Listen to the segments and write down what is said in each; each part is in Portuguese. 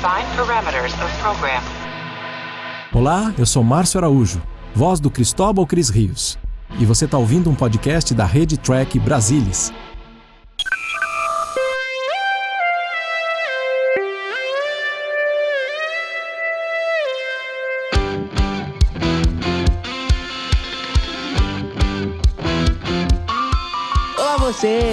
Define parameters of program. Olá, eu sou Márcio Araújo, voz do Cristóbal Cris Rios. E você está ouvindo um podcast da Rede Track Brasilis.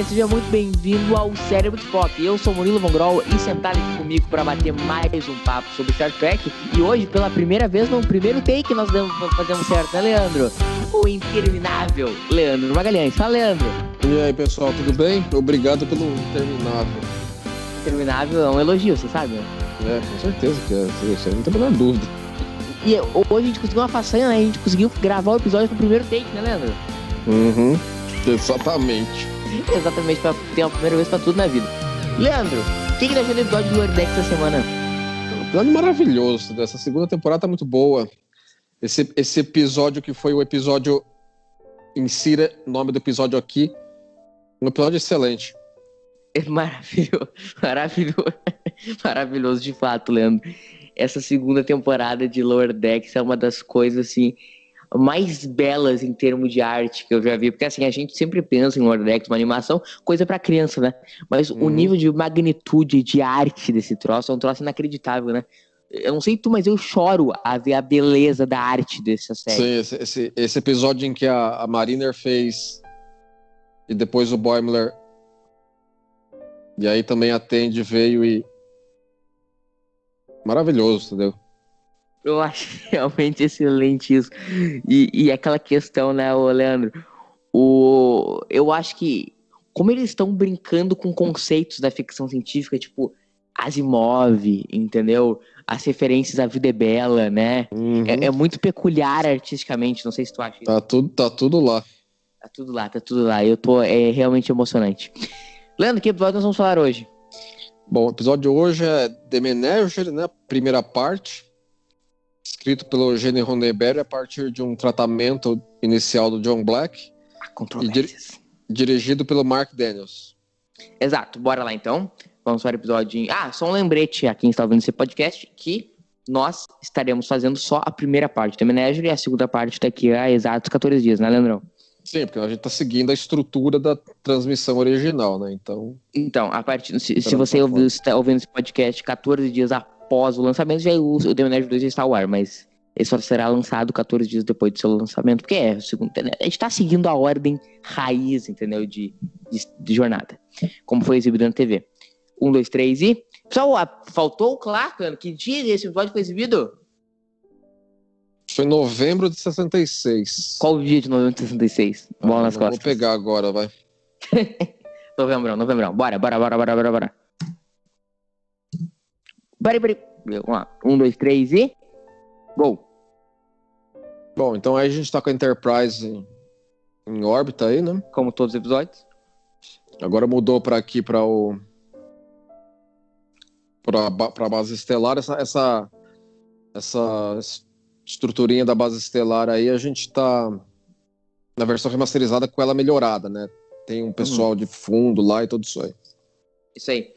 Seja muito bem-vindo ao Cérebro de Spock. Eu sou Murilo Von Grol e sentado aqui comigo para bater mais um papo sobre Star Trek. E hoje, pela primeira vez, no primeiro take, nós fazemos certo, né, Leandro? O interminável Leandro Magalhães. Fala, Leandro. E aí, pessoal, tudo bem? Obrigado pelo interminável. Interminável é um elogio, você sabe, né? Com certeza que é. Você não tem a menor dúvida. E hoje a gente conseguiu uma façanha, né? A gente conseguiu gravar o episódio no primeiro take, né, Leandro? Exatamente. Exatamente, pra ter uma primeira vez pra tudo na vida. Leandro, o que achou do episódio do Lower Decks essa semana? Um plano maravilhoso. Essa segunda temporada tá muito boa. Esse episódio que foi o episódio... Insira o nome do episódio aqui. Um episódio excelente. Maravilhoso de fato, Leandro. Essa segunda temporada de Lower Decks é uma das coisas, assim... mais belas em termos de arte que eu já vi, porque assim, a gente sempre pensa em Lower Decks, uma animação, coisa pra criança, né? Mas o nível de magnitude de arte desse troço é um troço inacreditável, né? Eu não sei tu, mas eu choro a ver a beleza da arte dessa série. Sim, esse episódio em que a Mariner fez e depois o Boimler e aí também a Tendi veio e maravilhoso, entendeu? Eu acho realmente excelente isso. E aquela questão, né, Leandro? Eu acho que, como eles estão brincando com conceitos da ficção científica, tipo Asimov, entendeu? As referências à Vida é Bela, né? É muito peculiar artisticamente, não sei se tu acha isso. Tá tudo lá. Tá tudo lá. É realmente emocionante. Leandro, que episódio nós vamos falar hoje? Bom, o episódio de hoje é The Menagerie, né? Primeira parte. Escrito pelo Gene Roddenberry a partir de um tratamento inicial do John Black e dirigido pelo Mark Daniels. Exato, bora lá então. Vamos para o episódio. Só um lembrete a quem está ouvindo esse podcast que nós estaremos fazendo só a primeira parte da Menagerie e a segunda parte daqui a exatos 14 dias, né, Leandrão? Sim, porque a gente está seguindo a estrutura da transmissão original, né? Então, a partir se você está ouvindo esse podcast 14 dias após o lançamento, já o The Menagerie 2 já está ao ar, mas ele só será lançado 14 dias depois do seu lançamento, porque a gente está seguindo a ordem raiz, entendeu, de jornada, como foi exibido na TV. 1, 2, 3 e... Pessoal, faltou o Clark, que dia esse episódio foi exibido? Foi em novembro de 66. Qual o dia de novembro de 66? Bola nas costas. Vou pegar agora, vai. Novembrão. Bora. Bora. Vamos lá. 1, 2, 3 e... Gol. Bom, então aí a gente tá com a Enterprise em órbita aí, né? Como todos os episódios. Agora mudou pra aqui, pra base estelar. Essa estruturinha da base estelar aí, a gente tá na versão remasterizada com ela melhorada, né? Tem um pessoal de fundo lá e tudo isso aí. Isso aí.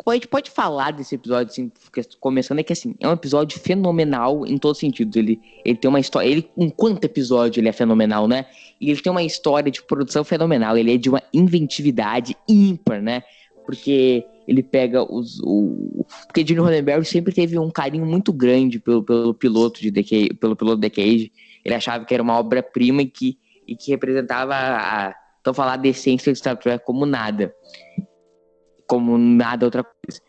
A gente pode falar desse episódio, assim, começando, é que assim, é um episódio fenomenal em todos os sentidos. Ele tem uma história, enquanto episódio ele é fenomenal, né? E ele tem uma história de produção fenomenal, ele é de uma inventividade ímpar, né? Porque ele pega porque Gene Roddenberry sempre teve um carinho muito grande pelo piloto The Cage. Ele achava que era uma obra-prima e que representava então falar da essência de Star Trek como nada outra coisa.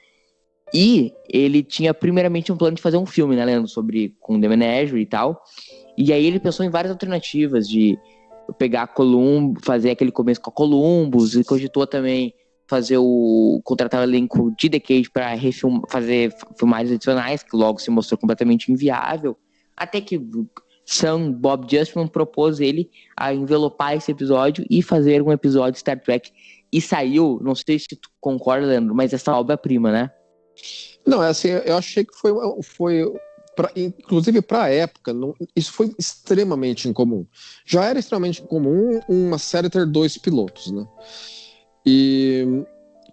E ele tinha primeiramente um plano de fazer um filme, né, Leandro, com The Menagerie e tal. E aí ele pensou em várias alternativas de pegar Columbus, fazer aquele começo com a Columbus, e cogitou também contratar o elenco de The Cage para fazer filmagens adicionais, que logo se mostrou completamente inviável, até que Sam Bob Justman propôs ele a envelopar esse episódio e fazer um episódio de Star Trek, e saiu, não sei se tu concorda, Leandro, mas essa obra-prima, né? Não, assim, eu achei que foi inclusive para a época, isso foi extremamente incomum. Já era extremamente incomum uma série ter 2 pilotos, né? E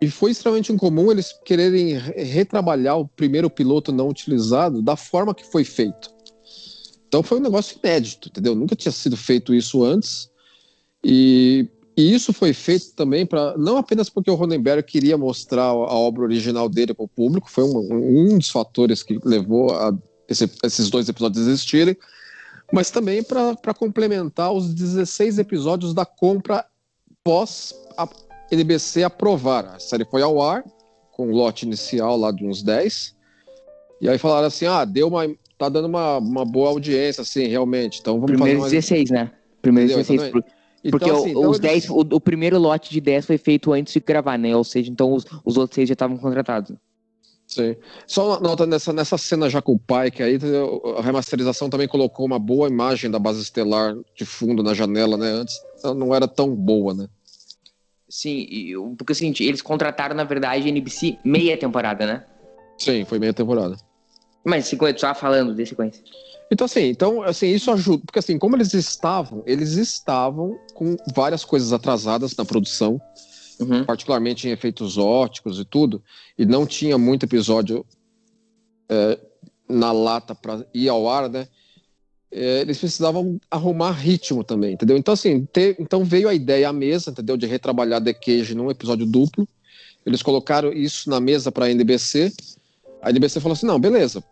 E foi extremamente incomum eles quererem retrabalhar o primeiro piloto não utilizado da forma que foi feito. Então foi um negócio inédito, entendeu? Nunca tinha sido feito isso antes. E isso foi feito também para não apenas porque o Roddenberry queria mostrar a obra original dele para o público, foi um dos fatores que levou a esses 2 episódios existirem, mas também para complementar os 16 episódios da compra pós a NBC aprovar. A série foi ao ar, com o lote inicial lá de uns 10, e aí falaram assim, tá dando uma boa audiência, assim, realmente, então vamos Primeiros fazer 16, né? Primeiros Entendeu? 16. Porque Então, assim, os 10, o primeiro lote de 10 foi feito antes de gravar, né? Ou seja, então os outros 6 já estavam contratados. Sim. Só nota nessa cena já com o Pike aí, a remasterização também colocou uma boa imagem da base estelar de fundo na janela, né? Antes ela não era tão boa, né? Sim, porque é o seguinte, eles contrataram, na verdade, a NBC meia temporada, né? Sim, foi meia temporada. Mas sequência, só falando de sequência. Então, assim, isso ajuda, porque assim, como eles estavam com várias coisas atrasadas na produção, particularmente em efeitos ópticos e tudo, e não tinha muito episódio na lata para ir ao ar, né? Eles precisavam arrumar ritmo também, entendeu? Então, assim, então veio a ideia à mesa, entendeu? De retrabalhar The Cage num episódio duplo. Eles colocaram isso na mesa para a NBC. A NBC falou assim, não, beleza,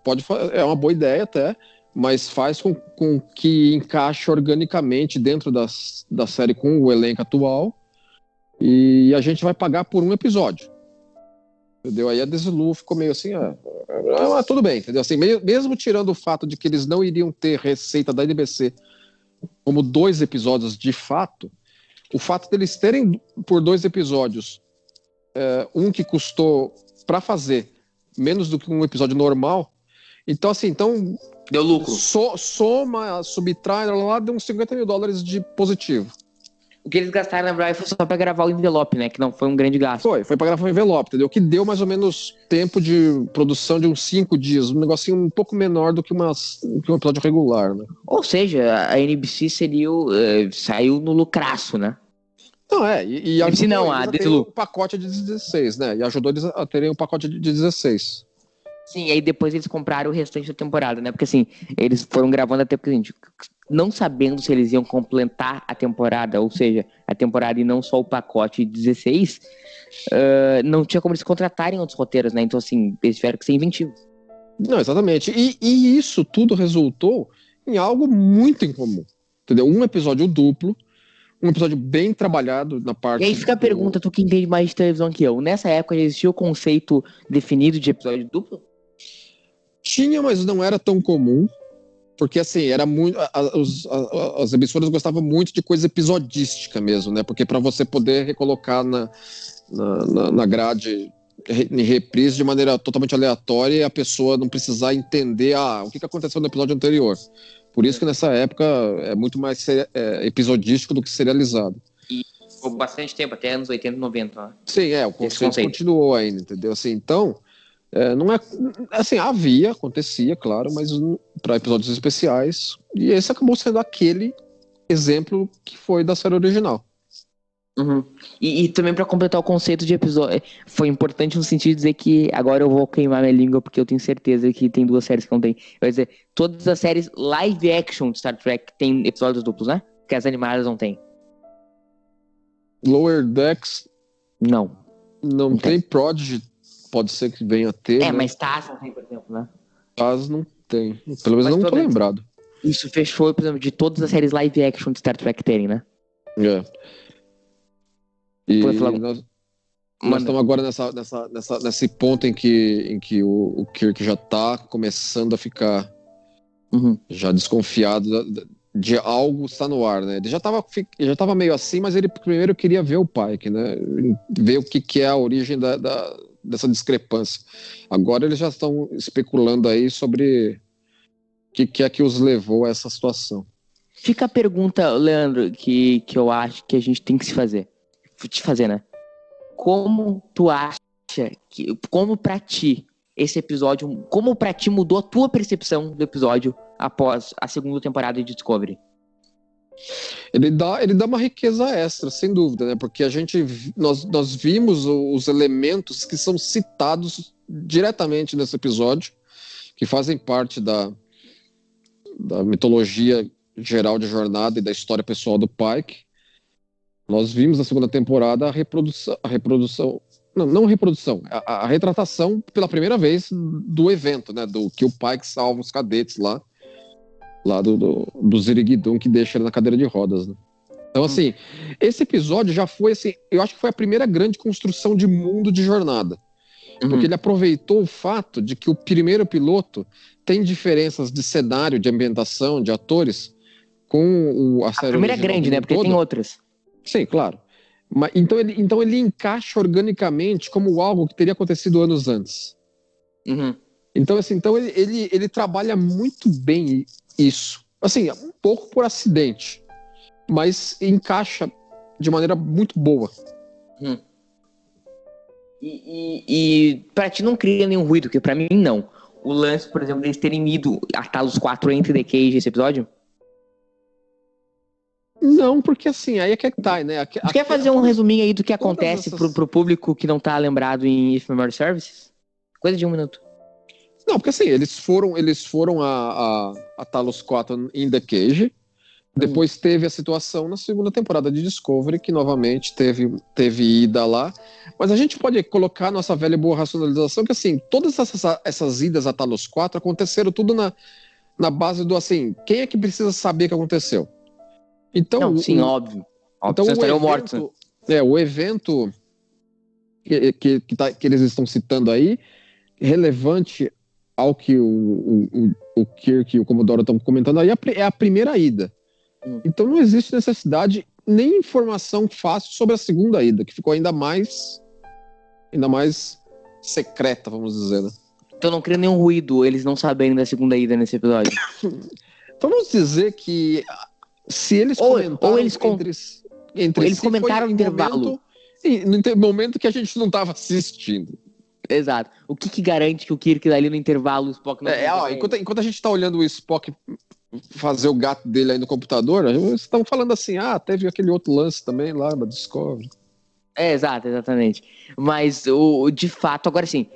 é uma boa ideia até, mas faz com que encaixe organicamente dentro da série com o elenco atual, e a gente vai pagar por um episódio. Entendeu? Aí a Desilu ficou meio assim, tudo bem, entendeu? Assim, mesmo tirando o fato de que eles não iriam ter receita da NBC como 2 episódios de fato, o fato deles terem por 2 episódios, um que custou para fazer menos do que um episódio normal, então assim, deu lucro. Soma, subtrai, lá deu uns $50 mil de positivo. O que eles gastaram, na verdade, foi só pra gravar o envelope, né? Que não foi um grande gasto. Foi pra gravar o envelope, entendeu? Que deu mais ou menos tempo de produção de uns 5 dias. Um negocinho um pouco menor do que um episódio regular, né? Ou seja, a NBC saiu no lucraço, né? Não, e NBC não, a Desilu. O pacote de 16, né? E ajudou eles a terem o pacote de 16. Sim, aí depois eles compraram o restante da temporada, né? Porque assim, eles foram gravando até porque, gente, não sabendo se eles iam completar a temporada, ou seja, a temporada e não só o pacote de 16, não tinha como eles contratarem outros roteiros, né? Então, assim, eles tiveram que ser inventivos. Não, exatamente. E isso tudo resultou em algo muito incomum, entendeu? Um episódio duplo, um episódio bem trabalhado na parte... E aí fica a pergunta, tu que entende mais de televisão que eu, nessa época já existia o conceito definido de episódio duplo? Tinha, mas não era tão comum, porque assim, era muito. As emissoras gostavam muito de coisa episodística mesmo, né? Porque para você poder recolocar na grade em reprise de maneira totalmente aleatória e a pessoa não precisar entender o que aconteceu no episódio anterior. Por isso que nessa época é muito mais episodístico do que serializado. E por bastante tempo, até anos 80 e 90. Né? Sim, o conceito continuou ainda, entendeu? Assim, então. Não é assim, acontecia, claro, mas para episódios especiais, e esse acabou sendo aquele exemplo que foi da série original. E também para completar o conceito de episódio, foi importante no sentido de dizer que agora eu vou queimar minha língua porque eu tenho certeza que tem 2 séries que não tem. Vai dizer, todas as séries live action de Star Trek tem episódios duplos, né? Que as animadas não tem. Lower Decks não tem. Prodigy pode ser que venha a ter. Né? Mas TAS não tem, por exemplo, né? TAS não tem. Pelo menos não tô lembrado. Isso fechou, por exemplo, de todas as séries live action de Star Trek terem, né? E nós estamos agora nesse ponto em que o Kirk já tá começando a ficar já desconfiado de algo estar no ar, né? Ele já tava meio assim, mas ele primeiro queria ver o Pike, né? Ver o que é a origem dessa discrepância. Agora eles já estão especulando aí sobre o que é que os levou a essa situação. Fica a pergunta, Leandro, que eu acho que a gente tem que te fazer, né? Como tu acha como pra ti esse episódio, como pra ti mudou a tua percepção do episódio após a segunda temporada de Discovery? Ele dá uma riqueza extra, sem dúvida, né? Porque nós vimos os elementos que são citados diretamente nesse episódio, que fazem parte da mitologia geral de Jornada e da história pessoal do Pike. Nós vimos na segunda temporada a retratação pela primeira vez do evento, né? Do que o Pike salva os cadetes lá do Ziriguidum, que deixa ele na cadeira de rodas, né? Então, assim, esse episódio já foi, assim, eu acho que foi a primeira grande construção de mundo de Jornada. Porque ele aproveitou o fato de que o primeiro piloto tem diferenças de cenário, de ambientação, de atores, com a série. A primeira é grande, né? Porque tem outras. Sim, claro. Mas, então ele encaixa organicamente como algo que teria acontecido anos antes. Então, assim, ele trabalha muito bem isso. Assim, um pouco por acidente, mas encaixa de maneira muito boa. E pra ti não cria nenhum ruído, porque pra mim não. O lance, por exemplo, deles terem ido a Talos 4 entre The Cage esse episódio? Não, porque assim, aí é que tá, né? Tu quer fazer um resuminho aí do que acontece pro público que não tá lembrado em If Memory Services? Coisa de 1 minuto. Não, porque assim, eles foram a Talos 4 em The Cage. Depois teve a situação na segunda temporada de Discovery, que novamente teve ida lá. Mas a gente pode colocar nossa velha e boa racionalização que, assim, todas essas idas a Talos 4 aconteceram tudo na base do, assim, quem é que precisa saber o que aconteceu? Então, não, sim, óbvio. Então, o evento que eles estão citando aí, relevante ao que o Kirk e o Commodore estão comentando aí, é a primeira ida. Então não existe necessidade nem informação fácil sobre a segunda ida, que ficou ainda mais secreta, vamos dizer, né? Então não cria nenhum ruído eles não saberem da segunda ida nesse episódio. Então vamos dizer que se eles comentaram eles comentaram no intervalo. No momento que a gente não estava assistindo. Exato. O que garante que o Kirk dali no intervalo o Spock não enquanto a gente tá olhando o Spock fazer o gato dele aí no computador, eles estão falando assim, teve aquele outro lance também lá da Discovery. Exatamente. Mas de fato, agora sim,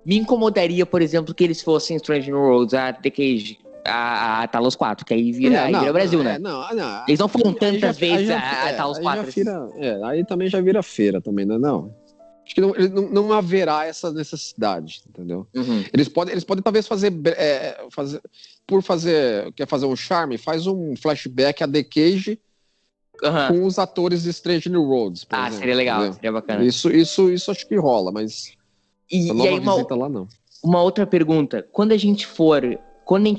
me incomodaria, por exemplo, que eles fossem Strange New Worlds, a The Cage, a Talos 4, que aí vira Brasil, né? Não. Eles não foram tantas vezes a Talos 4. Aí também já vira feira também, né? Não. Acho que não haverá essa necessidade, entendeu? Eles podem talvez quer fazer um charme, faz um flashback a The Cage com os atores de Strange New Worlds. Exemplo, seria legal, entendeu? Seria bacana. Isso acho que rola, mas e aí visita lá não. Uma outra pergunta, quando a gente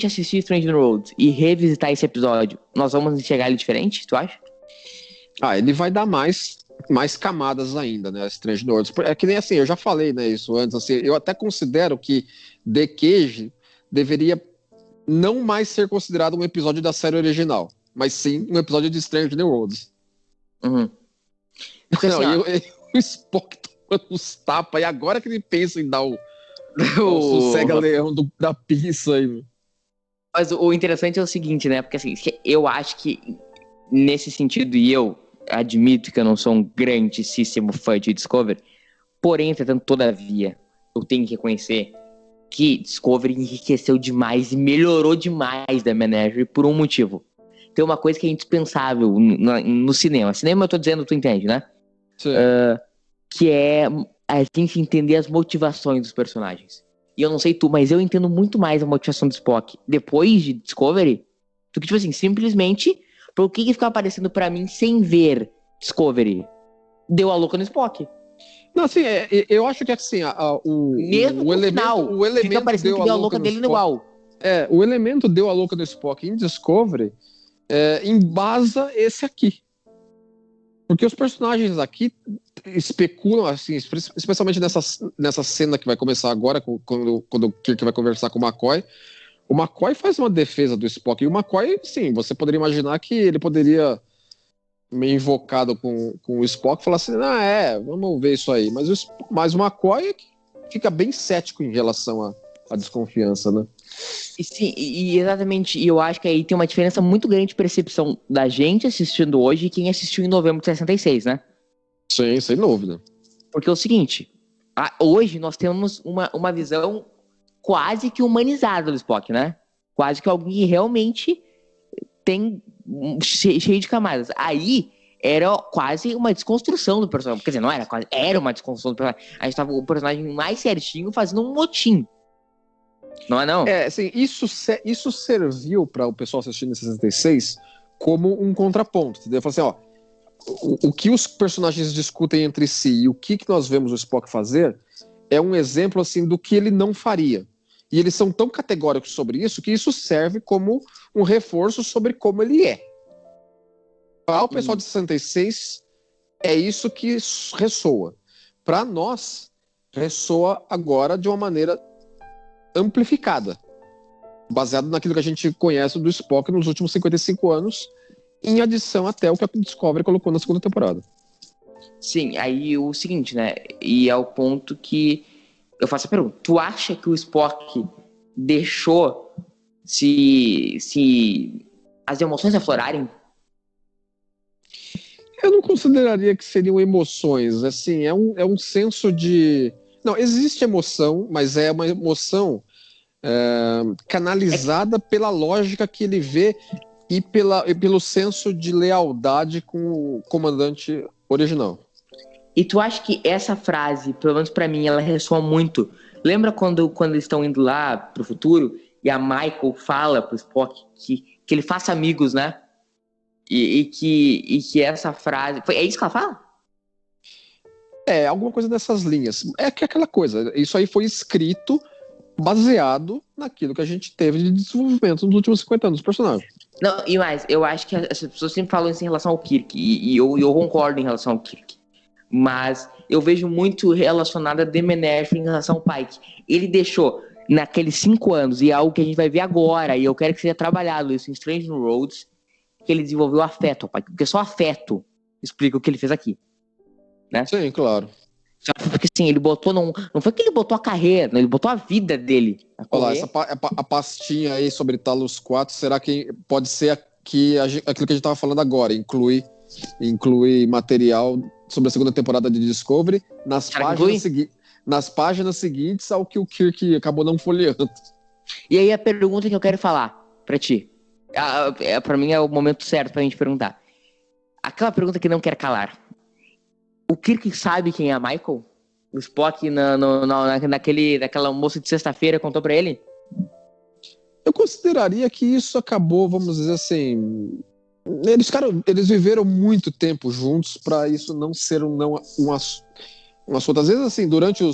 assistir Strange New Worlds e revisitar esse episódio, nós vamos enxergar ele diferente, tu acha? Ele vai dar mais camadas ainda, né, Strange New Worlds. É que nem assim, eu já falei, né, isso antes, assim, eu até considero que The Cage deveria não mais ser considerado um episódio da série original, mas sim um episódio de Strange New Worlds. Porque, o Spock tomando os tapas, e agora que ele pensa em dar o sossega-leão da pizza aí. Mas o interessante é o seguinte, né, porque assim, eu acho que nesse sentido, e eu admito que eu não sou um grandíssimo fã de Discovery, porém, entretanto, todavia, eu tenho que reconhecer que Discovery enriqueceu demais e melhorou demais da Menagerie por um motivo. Tem uma coisa que é indispensável no cinema. Cinema eu tô dizendo, tu entende, né? Sim. Que é a gente entender as motivações dos personagens. E eu não sei tu, mas eu entendo muito mais a motivação do Spock depois de Discovery do que, tipo assim, simplesmente por que fica aparecendo pra mim sem ver Discovery? Deu a louca no Spock. Não, assim, eu acho que assim, mesmo o elemento fica parecendo que deu a louca dele no igual. O elemento deu a louca no Spock em Discovery embasa esse aqui. Porque os personagens aqui especulam, assim, especialmente nessa cena que vai começar agora, quando o Kirk vai conversar com o McCoy. O McCoy faz uma defesa do Spock. E o McCoy, sim, você poderia imaginar que ele poderia, meio invocado com o Spock, falar assim, vamos ver isso aí. Mas o McCoy fica bem cético em relação a a desconfiança, né? E sim, e exatamente, e eu acho que aí tem uma diferença muito grande de percepção da gente assistindo hoje e quem assistiu em novembro de 66, né? Sim, sem dúvida. Porque é o seguinte, hoje nós temos uma visão quase que humanizada do Spock, né? Quase que alguém que realmente tem cheio de camadas. Aí era quase uma desconstrução do personagem. Quer dizer, não era quase, era uma desconstrução do personagem. A gente tava o personagem mais certinho fazendo um motim. Não é não? É, assim, isso serviu para o pessoal assistindo em 66 como um contraponto, entendeu? Falou assim, ó, o que os personagens discutem entre si e o que nós vemos o Spock fazer é um exemplo, assim, do que ele não faria. E eles são tão categóricos sobre isso que isso serve como um reforço sobre como ele é. Para o pessoal de 66, é isso que ressoa. Para nós, ressoa agora de uma maneira amplificada, baseado naquilo que a gente conhece do Spock nos últimos 55 anos, em adição até o que a Discovery colocou na segunda temporada. Sim, aí o seguinte, né? E é o ponto que eu faço a pergunta. Tu acha que o Spock deixou se as emoções aflorarem? Eu não consideraria que seriam emoções, assim, é um senso de... Não, existe emoção, mas é uma emoção canalizada pela lógica que ele vê e pelo senso de lealdade com o comandante original. E tu acha que essa frase, pelo menos pra mim, ela ressoa muito? Lembra quando eles estão indo lá pro futuro e a Michael fala pro Spock que ele faça amigos, né? E que essa frase... É isso que ela fala? É, alguma coisa dessas linhas. É que aquela coisa, isso aí foi escrito baseado naquilo que a gente teve de desenvolvimento nos últimos 50 anos do personagem. Não, e mais, eu acho que as pessoas sempre falam isso em relação ao Kirk, e eu concordo em relação ao Kirk. Mas eu vejo muito relacionado a The Menagerie em relação ao Pike. Ele deixou naqueles 5 anos, e é algo que a gente vai ver agora, e eu quero que seja trabalhado isso em Strange New Worlds, que ele desenvolveu afeto ao Pike, porque só afeto explica o que ele fez aqui. Né? Sim, claro. Porque assim, ele botou, não foi que ele botou a carreira, ele botou a vida dele. Olha lá, a pastinha aí sobre Talos 4, será que pode ser aquilo que a gente estava falando agora, inclui material sobre a segunda temporada de Discovery nas páginas seguintes ao que o Kirk acabou não folheando. E aí a pergunta que eu quero falar pra ti, pra mim é o momento certo pra gente perguntar. Aquela pergunta que não quer calar. O Kirk sabe quem é a Michael? O Spock naquela almoço de sexta-feira contou pra ele? Eu consideraria que isso acabou, vamos dizer assim... Eles viveram muito tempo juntos para isso não ser um assunto. Às vezes, assim, durante,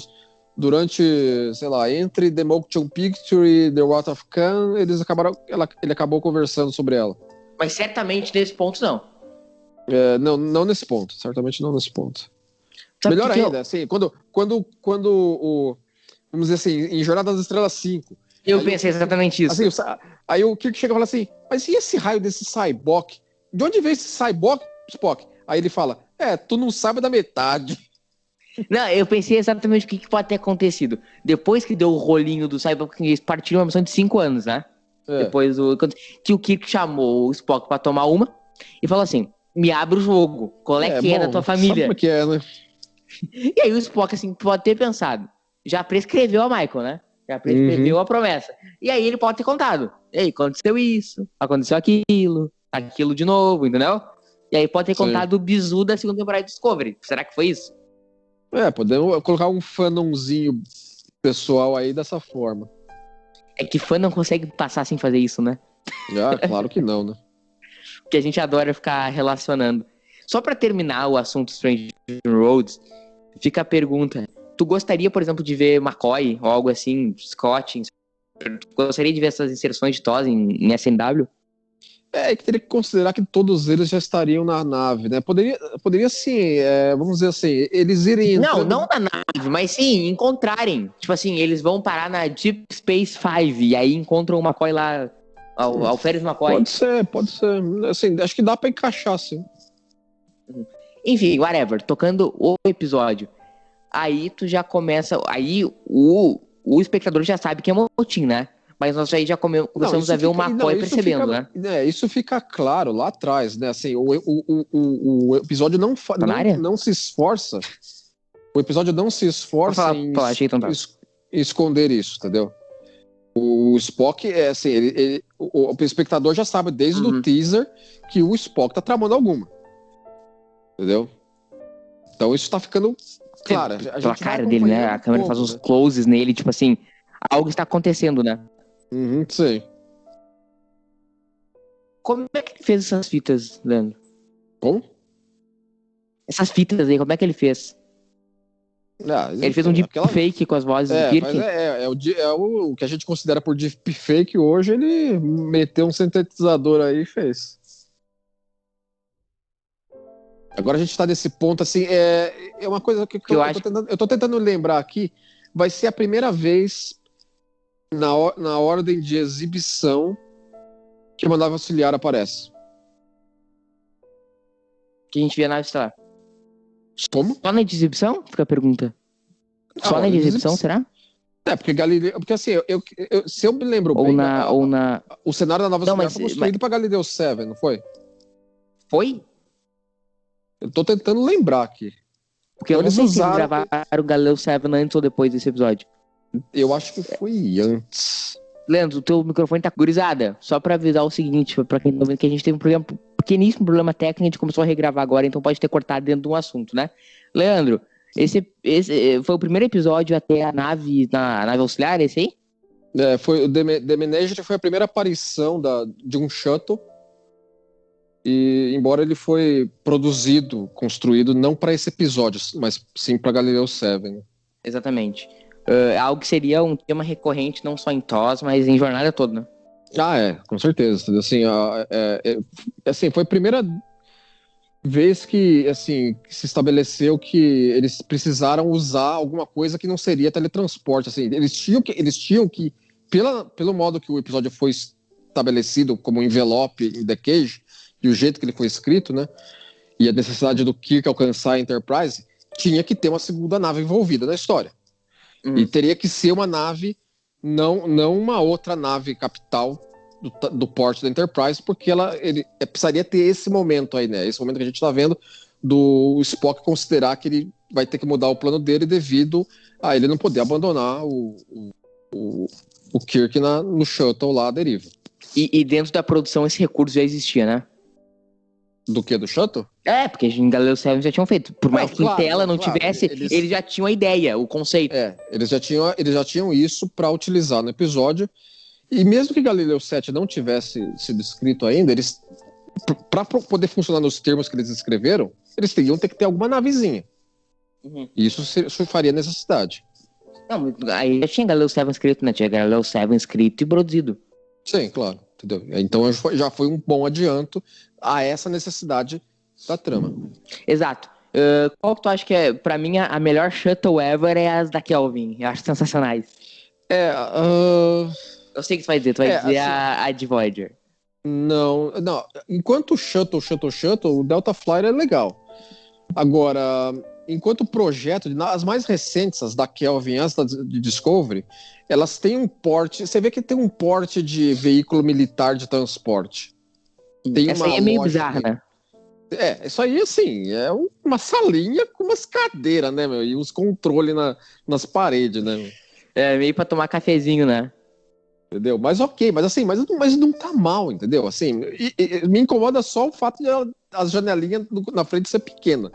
sei lá, entre The Motion Picture e The Wrath of Khan, ele acabou conversando sobre ela. Mas certamente nesse ponto não. Não nesse ponto, certamente não nesse ponto. Sabe Melhor que ainda, assim, quando vamos dizer assim, em Jornada das Estrelas 5. Eu pensei exatamente isso. Assim, aí o Kirk chega e fala assim, mas e esse raio desse Cyborg? De onde veio esse Cyborg, Spock? Aí ele fala, tu não sabe da metade. Não, eu pensei exatamente o que pode ter acontecido. Depois que deu o rolinho do Cyborg, eles partiram uma missão de 5 anos, né? Depois que o Kirk chamou o Spock pra tomar uma e falou assim, me abre o jogo, qual é que é da tua família? Sabe como que é, né? E aí o Spock, assim, pode ter pensado, já prescreveu a Michael, né? Já prescreveu a promessa. E aí ele pode ter contado. E aí, aconteceu isso, aconteceu aquilo de novo, entendeu? E aí pode ter contado o bizu da segunda temporada de Discovery. Será que foi isso? Podemos colocar um fanãozinho pessoal aí dessa forma. É que fã não consegue passar sem fazer isso, né? Claro que não, né? Porque a gente adora ficar relacionando. Só pra terminar o assunto Strange New Worlds, fica a pergunta. Tu gostaria, por exemplo, de ver McCoy ou algo assim, Scott? Tu gostaria de ver essas inserções de TOS em SNW? Que teria que considerar que todos eles já estariam na nave, né? Poderia sim, vamos dizer assim, eles irem entrando... Não na nave, mas sim, encontrarem. Tipo assim, eles vão parar na Deep Space 5 e aí encontram o McCoy lá, Alferes McCoy. Pode ser. Assim, acho que dá pra encaixar, sim. Enfim, whatever, tocando o episódio. Aí tu já começa. Aí o o espectador já sabe que é motim, né? Mas nós aí já começamos a ver o McCoy percebendo, né? Isso fica claro lá atrás, né? Assim, o episódio não se esforça. O episódio não se esforça em esconder isso, entendeu? O Spock é assim, o espectador já sabe desde o teaser que o Spock tá tramando alguma. Entendeu? Então isso tá ficando claro. Pela cara dele, né? A câmera faz uns closes nele, tipo assim, algo está acontecendo, né? Sim. Como é que ele fez essas fitas, Leandro? Como? Essas fitas aí, como é que ele fez? Ele fez um deepfake com as vozes do Kirk? O que a gente considera por deepfake hoje, ele meteu um sintetizador aí e fez. Agora a gente tá nesse ponto, assim, é uma coisa que eu tô tentando lembrar aqui, vai ser a primeira vez na ordem de exibição que uma nave auxiliar aparece. Que a gente vê a nave estelar. Como? Só na exibição? Fica a pergunta. Só na exibição, será? Porque Galileu. Porque assim, se eu me lembro bem. O cenário da nave auxiliar foi construído pra Galileu 7, não foi? Foi? Eu tô tentando lembrar aqui. Porque eu não sei se eles gravaram o Galileu 7 antes ou depois desse episódio. Eu acho que foi antes. Leandro, o teu microfone tá gurizada. Só pra avisar o seguinte, pra quem tá vendo, que a gente teve um pequeníssimo problema técnico, a gente começou a regravar agora, então pode ter cortado dentro de um assunto, né? Leandro, esse foi o primeiro episódio até a nave auxiliar, esse aí? Foi o The Menagerie, foi a primeira aparição de um shuttle. E embora ele foi construído não para esse episódio, mas sim para Galileu 7. Né? Exatamente. Algo que seria um tema recorrente não só em TOS, mas em jornada toda, né? Com certeza. Assim, foi a primeira vez que se estabeleceu que eles precisaram usar alguma coisa que não seria teletransporte. Assim, eles tinham que pelo modo que o episódio foi estabelecido como envelope em The Cage, e o jeito que ele foi escrito, né? E a necessidade do Kirk alcançar a Enterprise, tinha que ter uma segunda nave envolvida na história. E teria que ser uma nave, não uma outra nave capital do porte da Enterprise, porque ele precisaria ter esse momento aí, né? Esse momento que a gente tá vendo do Spock considerar que ele vai ter que mudar o plano dele devido a ele não poder abandonar o Kirk no shuttle lá à deriva. E dentro da produção esse recurso já existia, né? Do que? Do shuttle? Porque em Galileu 7 já tinham feito. Por mais que em tela não tivesse, eles já tinham a ideia, o conceito. Eles já tinham isso para utilizar no episódio. E mesmo que Galileu 7 não tivesse sido escrito ainda, eles, para poder funcionar nos termos que eles escreveram, eles teriam que ter alguma navezinha. E isso faria necessidade. Não, aí já tinha Galileu 7 escrito, né? Tinha Galileu 7 escrito e produzido. Sim, claro. Entendeu? Então já foi um bom adianto a essa necessidade da trama. Exato. Qual que tu acha que é, pra mim, a melhor shuttle ever é as da Kelvin? Eu acho sensacionais. Eu sei o que tu vai dizer dizer assim, a de Voyager. Não. Enquanto shuttle, o Delta Flyer é legal. Agora, enquanto projeto, as mais recentes, as da Kelvin, as de Discovery, elas têm um porte. Você vê que tem um porte de veículo militar de transporte. Essa aí é meio bizarra, né? Isso aí, assim, é uma salinha com umas cadeiras, né, meu? E uns controles nas paredes, né? Meu? Meio pra tomar cafezinho, né? Entendeu? Mas ok, mas não tá mal, entendeu? Assim, me incomoda só o fato de as janelinhas na frente ser pequena.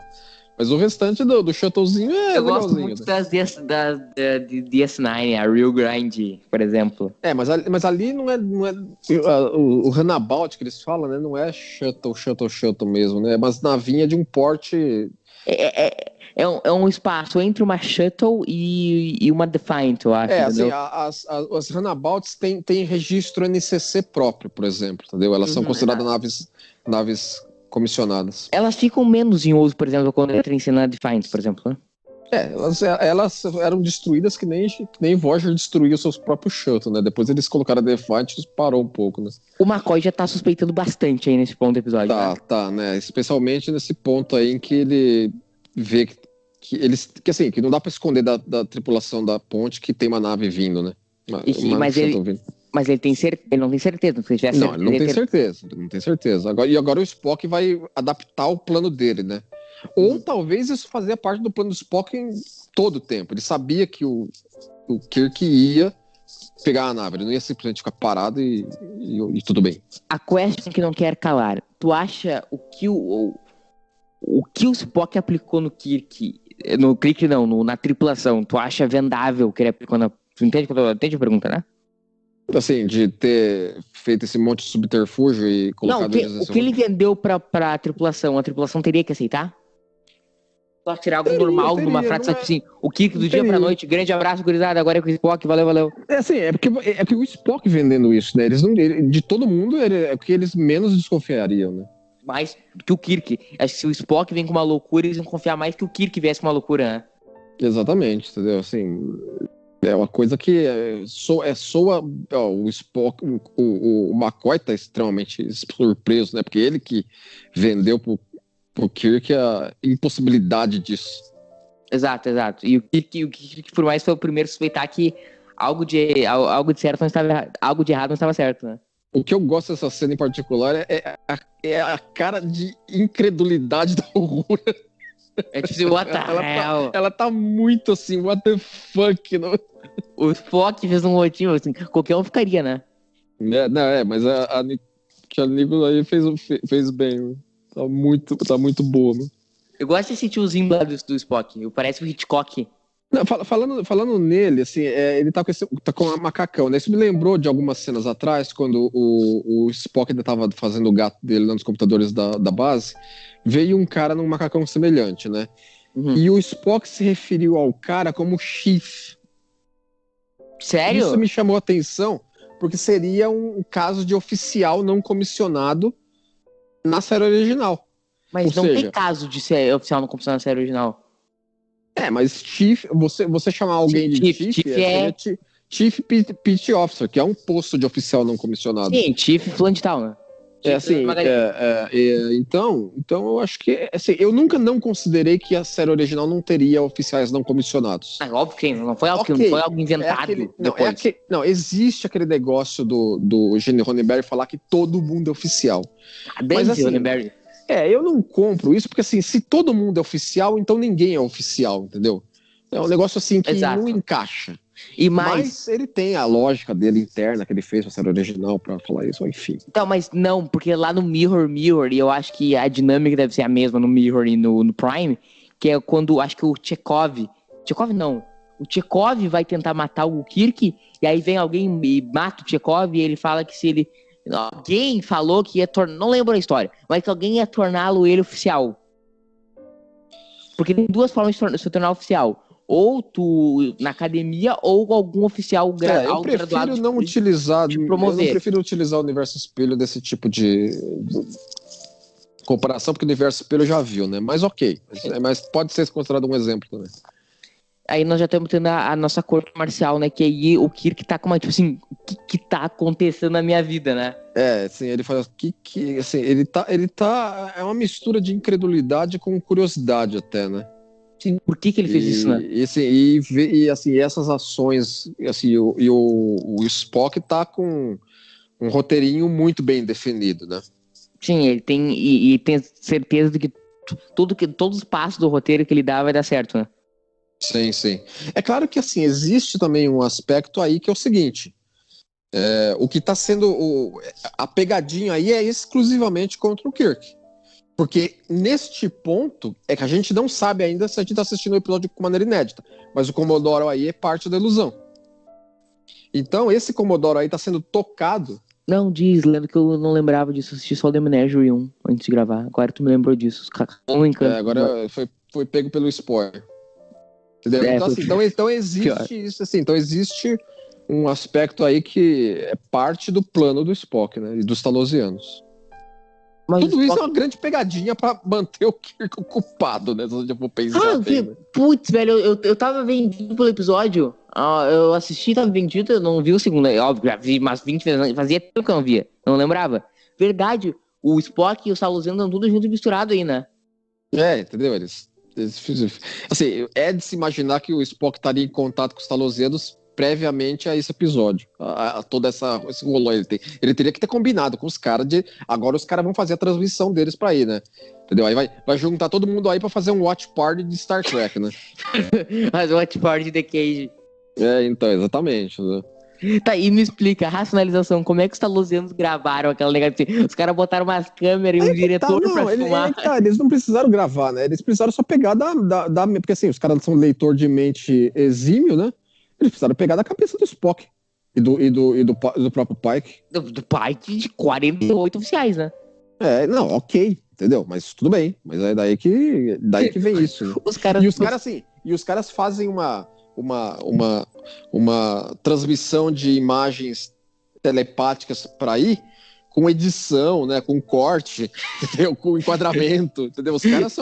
Mas o restante do shuttlezinho é eu legalzinho. Eu gosto muito das DS9, a Real Grind, por exemplo. Mas ali não é o runabout que eles falam, né? Não é shuttle mesmo, né? É umas navinhas de um porte... É um espaço entre uma shuttle e uma Defiant, eu acho. Assim, as runabouts têm registro NCC próprio, por exemplo, entendeu? Elas são consideradas naves comissionadas. Elas ficam menos em uso, por exemplo, quando entra em cena Defiant, por exemplo, né? Elas eram destruídas que nem Voyager destruía os seus próprios shuttle, né? Depois eles colocaram a Defiant e parou um pouco, né? O McCoy já tá suspeitando bastante aí nesse ponto do episódio. Tá, né? Especialmente nesse ponto aí em que ele vê que que não dá pra esconder da tripulação da ponte que tem uma nave vindo, né? Mas ele não tem certeza. Se tivesse Não, ele não tem certeza. Ele não tem certeza. Agora o Spock vai adaptar o plano dele, né? Ou talvez isso fazia parte do plano do Spock em todo o tempo. Ele sabia que o Kirk ia pegar a nave. Ele não ia simplesmente ficar parado e tudo bem. A question que não quer calar. Tu acha o que o Spock aplicou no Kirk... No Kirk não, na tripulação. Tu acha vendável que ele aplicou na... Tu entende a pergunta, né? Assim, de ter feito esse monte de subterfúgio e colocado... Não, o que ele vendeu pra tripulação, a tripulação teria que aceitar? Só tirar algo normal de uma frase assim, o Kirk do dia pra noite, grande abraço, gurizada, agora é com o Spock, valeu. É assim, é porque o Spock vendendo isso, né? De todo mundo, é o que eles menos desconfiariam, né? Mais que o Kirk. Acho que se o Spock vem com uma loucura, eles vão confiar mais que o Kirk viesse com uma loucura, né? Exatamente, entendeu? Assim, é uma coisa que soa o Spock, o McCoy tá extremamente surpreso, né? Porque ele que vendeu pro Kirk a impossibilidade disso. Exato. E o Kirk, por mais, foi o primeiro a suspeitar que algo de certo não estava, algo de errado não estava certo, né? O que eu gosto dessa cena em particular é a cara de incredulidade da Uhura. É tipo, what the hell? Ela tá muito assim, what the fuck? Não? O Spock fez um motivo, assim, qualquer um ficaria, né? Mas a Nicola aí fez bem. Tá muito boa, né? Eu gosto desse tiozinho lá do Spock. Parece o Hitchcock. Não, falando nele, assim, ele tá com um macacão, né? Isso me lembrou de algumas cenas atrás, quando o Spock ainda tava fazendo o gato dele lá nos computadores da base, veio um cara num macacão semelhante, né? Uhum. E o Spock se referiu ao cara como Chief. Sério? Isso me chamou a atenção, porque seria um caso de oficial não comissionado na série original. Mas não tem caso de ser oficial não comissionado na série original. Mas Chief, você chamar alguém de Chief Chief Petty Officer, que é um posto de oficial não comissionado. Sim, Chief fulano de tal, né? Então eu acho que assim, eu nunca não considerei que a série original não teria oficiais não comissionados. Óbvio que não foi algo, não foi algo inventado. Existe aquele negócio do Gene Roddenberry falar que todo mundo é oficial. Mas assim, Roddenberry. Eu não compro isso, porque assim, se todo mundo é oficial, então ninguém é oficial, entendeu? É um negócio assim que não encaixa. Mas ele tem a lógica dele interna que ele fez pra série original pra falar isso, enfim. Então, mas não, porque lá no Mirror, e eu acho que a dinâmica deve ser a mesma no Mirror e no Prime, que é quando, acho que o Chekhov vai tentar matar o Kirk, e aí vem alguém e mata o Chekhov, e ele fala que se ele... Alguém falou que ia tornar... Não lembro a história, mas que alguém ia torná-lo ele oficial. Porque tem duas formas de se tornar oficial. Ou tu na academia, ou algum oficial graduado. Eu prefiro não utilizar o universo espelho desse tipo de comparação, porque o universo espelho já viu, né? Mas ok. Mas pode ser considerado um exemplo também. Aí nós já estamos tendo a nossa corte marcial, né? Que aí o Kirk tá com uma, tipo assim, o que tá acontecendo na minha vida, né? Assim, ele fala assim, ele tá é uma mistura de incredulidade com curiosidade até, né? Sim, por que ele fez isso, né? E essas ações, assim, o Spock tá com um roteirinho muito bem definido, né? Sim, ele tem e tem certeza de que todos os passos do roteiro que ele dá vai dar certo, né? Sim. É claro que, assim, existe também um aspecto aí que é o seguinte, o que tá sendo a pegadinha aí é exclusivamente contra o Kirk. Porque neste ponto é que a gente não sabe ainda se a gente está assistindo o episódio de maneira inédita, mas o Commodore aí é parte da ilusão. Então esse Commodore aí está sendo tocado. Não, lembro que eu não lembrava disso, assisti só o The Menagerie 1 antes de gravar. Agora tu me lembrou disso. Agora foi pego pelo spoiler. Entendeu? Então existe isso, assim, então existe um aspecto aí que é parte do plano do Spock, né, e dos Talosianos. Mas tudo isso é uma grande pegadinha pra manter o Kirk ocupado, né? Se eu for pensar bem, né? Putz, velho, eu tava vendido pelo episódio. Eu assisti, tava vendido, eu não vi o segundo. Óbvio, já vi umas 20 vezes. Fazia tempo que eu não via. Não lembrava. Verdade, o Spock e o Talosiano estão tudo junto e misturado aí, né? Entendeu? Eles Assim, é de se imaginar que o Spock estaria em contato com os Talosianos previamente a esse episódio, a todo esse rolô. Ele teria que ter combinado com os caras de... Agora os caras vão fazer a transmissão deles pra ir, né? Entendeu? Aí vai juntar todo mundo aí pra fazer um watch party de Star Trek, né? Fazer watch party de The Cage. Então, exatamente. Né? Tá, e me explica, a racionalização, como é que os Talosianos gravaram aquela negócio assim? Os caras botaram umas câmeras e um diretor pra filmar. Eles não precisaram gravar, né? Eles precisaram só pegar porque assim, os caras são leitor de mente exímio, né? Eles precisaram pegar da cabeça do Spock e do próprio Pike. Do Pike de 48 oficiais, né? Não, ok, entendeu? Mas tudo bem. Mas é daí que vem isso. Né? Os caras fazem uma transmissão de imagens telepáticas para ir com edição, né? Com corte, entendeu? Com enquadramento, entendeu? Os caras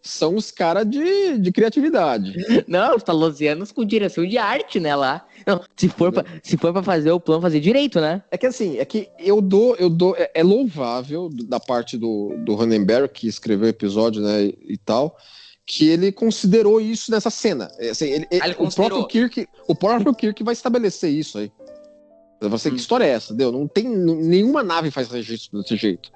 são os caras de criatividade. Não, os Talosianos com direção de arte, né, lá. Não, se for pra fazer o plano, fazer direito, né? É que assim, eu dou é louvável da parte do Roddenberry, que escreveu o episódio, né, e tal, que ele considerou isso nessa cena. Assim, o próprio Kirk vai estabelecer isso aí. Você, que história é essa? Entendeu? Não tem nenhuma nave faz registro desse jeito.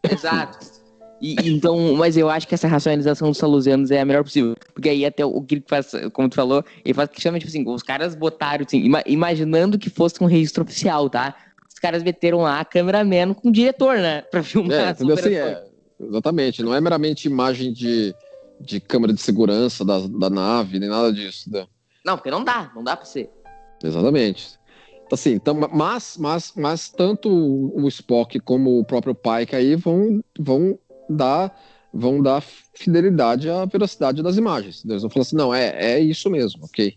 Exato. Então, mas eu acho que essa racionalização dos Talosianos é a melhor possível. Porque aí até o Kirk faz, como tu falou, ele faz questionamento, tipo assim, os caras botaram, assim, imaginando que fosse um registro oficial, tá? Os caras meteram lá a cameraman com o diretor, né? Pra filmar. Entendeu? Assim, exatamente. Não é meramente imagem de câmera de segurança da nave, nem nada disso. Né? Não, porque não dá pra ser. Exatamente. Assim, então, mas tanto o Spock como o próprio Pike aí vão dar fidelidade à veracidade das imagens. Eles vão falar assim, não, é isso mesmo, ok.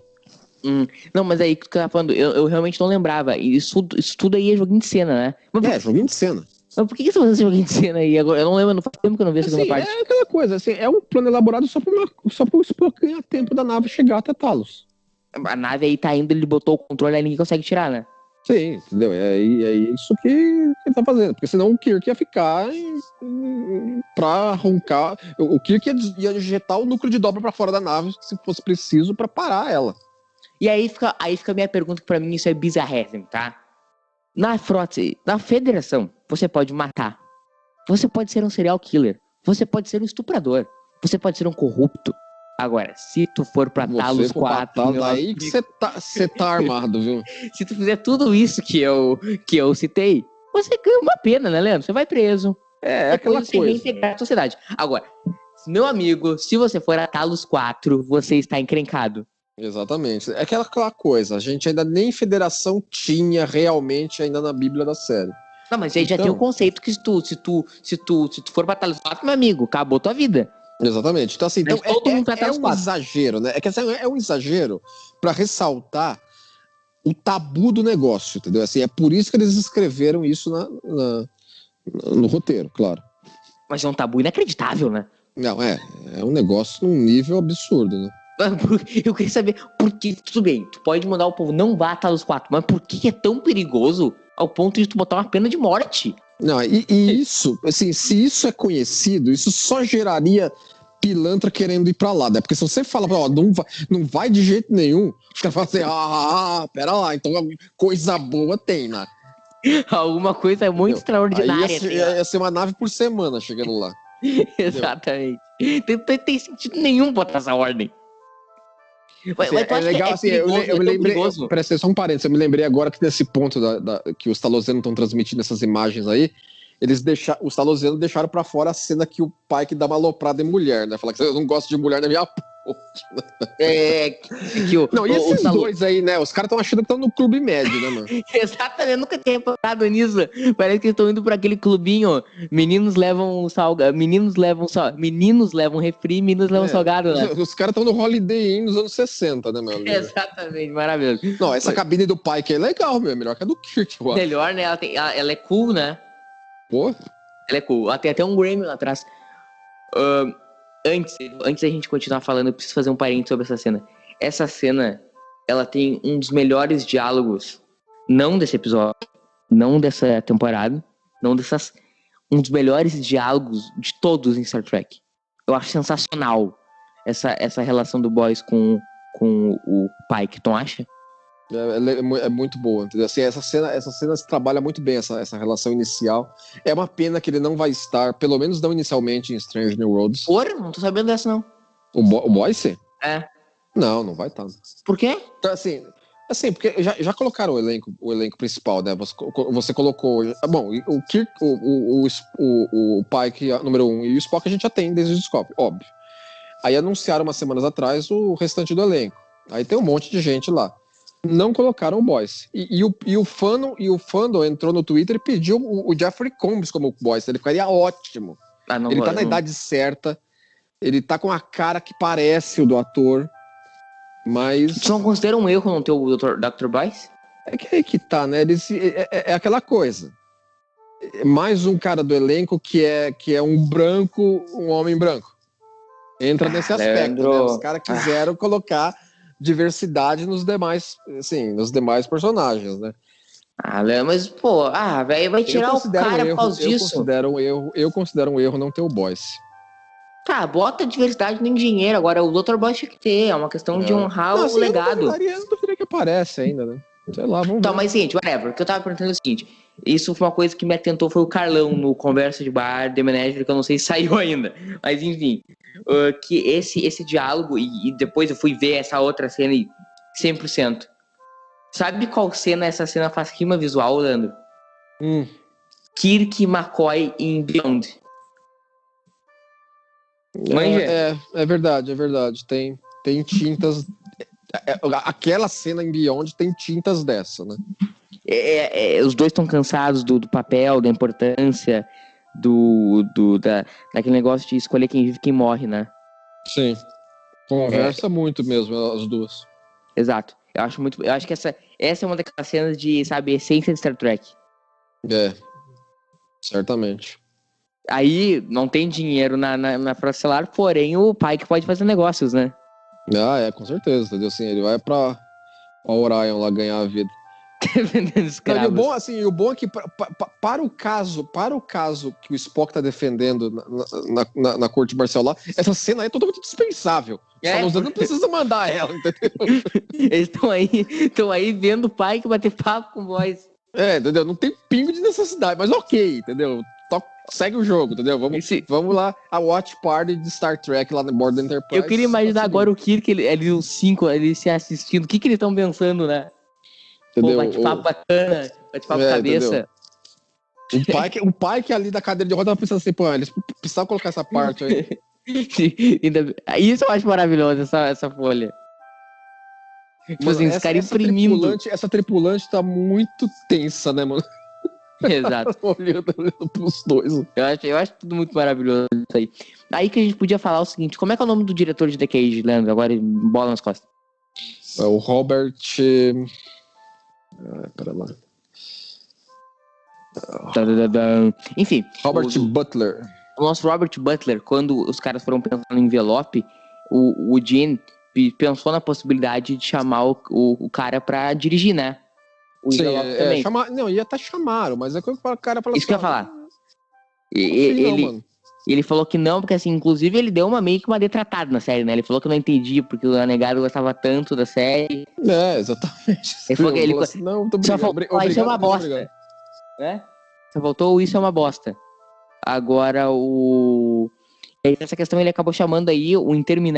Não, mas aí que tu tá falando, eu realmente não lembrava. Isso tudo aí é joguinho de cena, né? Mas joguinho de cena. Mas por que você faz esse joguinho de cena aí? Agora, eu não lembro, não faz tempo que eu não vi a segunda parte. É aquela coisa, assim, é um plano elaborado só pro Spock ganhar tempo da nave chegar até Talos. A nave aí tá indo, ele botou o controle, aí ninguém consegue tirar, né? Sim, entendeu? É isso que ele tá fazendo. Porque senão o Kirk ia ficar pra roncar. O Kirk ia injetar o núcleo de dobra pra fora da nave se fosse preciso pra parar ela. E aí fica a minha pergunta, que pra mim isso é bizarrésimo, tá? Na frota, na federação, você pode matar. Você pode ser um serial killer. Você pode ser um estuprador. Você pode ser um corrupto. Agora, se tu for pra Talos 4... Aí que você tá armado, viu? Se tu fizer tudo isso que eu citei, você ganha uma pena, né, Leandro? Você vai preso. Aquela coisa. Você reintegrar a sociedade. Agora, meu amigo, se você for a Talos 4, você está encrencado. Exatamente. É aquela coisa. A gente ainda nem federação tinha realmente ainda na Bíblia da série. Não, mas aí já tem o conceito que se tu for pra Talos 4, meu amigo, acabou tua vida. Exatamente. Então, assim, todo mundo vai um exagero, né? É um exagero para ressaltar o tabu do negócio, entendeu? Assim, é por isso que eles escreveram isso no roteiro, claro. Mas é um tabu inacreditável, né? Não, é um negócio num nível absurdo, né? Eu queria saber por que, tudo bem, tu pode mandar o povo não vá até os 4, mas por que é tão perigoso ao ponto de tu botar uma pena de morte? Não, e isso, assim, se isso é conhecido, isso só geraria pilantra querendo ir pra lá, né? Porque se você fala, não vai de jeito nenhum, os caras falam assim, pera lá, então coisa boa tem, né? Alguma coisa muito extraordinária. Ia ser uma nave por semana chegando lá. Exatamente. Tem sentido nenhum botar essa ordem. Assim, é legal, assim, eu me lembrei. Presta só um parênteses, eu me lembrei agora que nesse ponto que os Talosianos estão transmitindo essas imagens aí, os Talosianos deixaram pra fora a cena que o Pike dá uma aloprada em mulher, né? Fala que eu não gosto de mulher na minha porra. Não, e esses dois aí, né? Os caras estão achando que estão no clube médio, né, mano? Exatamente, eu nunca tinha reparado nisso. Parece que eles estão indo pra aquele clubinho. Meninos levam refri, meninos levam salgado, né? Os caras estão no Holiday Inn nos anos 60, né, meu amigo? Exatamente, maravilhoso. Não, essa cabine do Pike é legal, meu. Melhor que a do Kirk, eu acho. Melhor, né? Ela é cool, né? Pô. Ela é cool. Ela tem até um Grammy lá atrás. Antes da gente continuar falando, eu preciso fazer um parênteses sobre essa cena. Essa cena, ela tem um dos melhores diálogos, não desse episódio, não dessa temporada, um dos melhores diálogos de todos em Star Trek. Eu acho sensacional essa relação do Boyce com o Pike, tu não acha? É muito boa, entendeu? Assim, essa cena se trabalha muito bem, essa relação inicial. É uma pena que ele não vai estar, pelo menos não inicialmente, em Strange New Worlds. Porra, não tô sabendo dessa, não. O Boyce? É. Não vai estar. Por quê? Então, assim, porque já colocaram o elenco principal, né? Você colocou. Bom, o Kirk, o Pike número 1 e o Spock a gente já tem desde o Discovery, óbvio. Aí anunciaram umas semanas atrás o restante do elenco. Aí tem um monte de gente lá. Não colocaram o Boyce. E o Fandom entrou no Twitter e pediu o Jeffrey Combs como Boyce. Ele ficaria ótimo. Ele tá na idade certa. Ele tá com a cara que parece o do ator. Mas. Você não considera um erro não ter o Dr. Boyce? É que aí que tá, né? É aquela coisa. Mais um cara do elenco que é um branco, um homem branco. Entra nesse aspecto, né? Os caras quiseram colocar diversidade nos demais personagens, né? Mas, pô, velho, vai tirar o cara por causa disso. Eu considero um erro não ter o Boyce. Tá, bota diversidade no engenheiro. Agora, o Dr. Boyce tinha que ter. É uma questão de honrar o legado. Eu não duvidaria que aparece ainda, né? Sei lá, vamos ver. Tá, mas seguinte, whatever. O que eu tava perguntando é o seguinte. Isso foi uma coisa que me atentou, foi o Carlão no Conversa de Bar, The Menagerie, que eu não sei se saiu ainda. Mas, enfim. Que esse diálogo, e depois eu fui ver essa outra cena e 100%. Sabe qual cena essa cena faz rima visual, Leandro? Kirk e McCoy em Beyond. É verdade. Tem tintas. Aquela cena em Beyond tem tintas dessa, né? Os dois estão cansados do papel, da importância, daquele negócio de escolher quem vive e quem morre, né? Sim. Conversa muito mesmo, as duas. Exato. Eu acho que essa é uma daquelas cenas de, sabe, essência de Star Trek. Certamente. Aí não tem dinheiro na frota estelar, porém o Pike pode fazer negócios, né? Com certeza, entendeu? Assim, ele vai pra Orion lá ganhar a vida. Vendendo escravos. Não, e o bom é que para o caso que o Spock tá defendendo na corte marcial lá, essa cena aí é totalmente dispensável. Só não precisa mandar ela, entendeu? Eles estão aí vendo o Pike bater papo com o Boyce. Entendeu? Não tem pingo de necessidade, mas ok, entendeu? Segue o jogo, entendeu? Vamos lá, a Watch Party de Star Trek lá no bordo da Enterprise. Eu queria imaginar agora o Kirk, os 5 ali se assistindo. O que eles estão pensando, né? Entendeu? Pô, bate-papo bacana, bate-papo cabeça. O Pike ali da cadeira de roda tava pensando assim, pô, eles precisavam colocar essa parte aí. Isso eu acho maravilhoso, essa folha. Tipo assim, os caras imprimindo. Essa tripulante tá muito tensa, né, mano? Exato. olhando pros dois. Eu acho tudo muito maravilhoso isso aí. Aí que a gente podia falar o seguinte, como é que é o nome do diretor de The Cage, Leandro? Agora bola nas costas. O Robert... pera lá. Enfim. Robert Butler. O nosso Robert Butler, quando os caras foram pensando no envelope, o Gene pensou na possibilidade de chamar o cara pra dirigir, né? O envelope também. Ia até chamaram, mas é que o cara falou isso que eu ia falar. Ele falou que não, porque assim, inclusive ele deu meio que uma detratada na série, né? Ele falou que não entendia porque o Anegado gostava tanto da série. Exatamente. Ele falou que ele assim, não, tô só faltou isso é uma bosta. Só faltou isso é uma bosta. Agora essa questão ele acabou chamando aí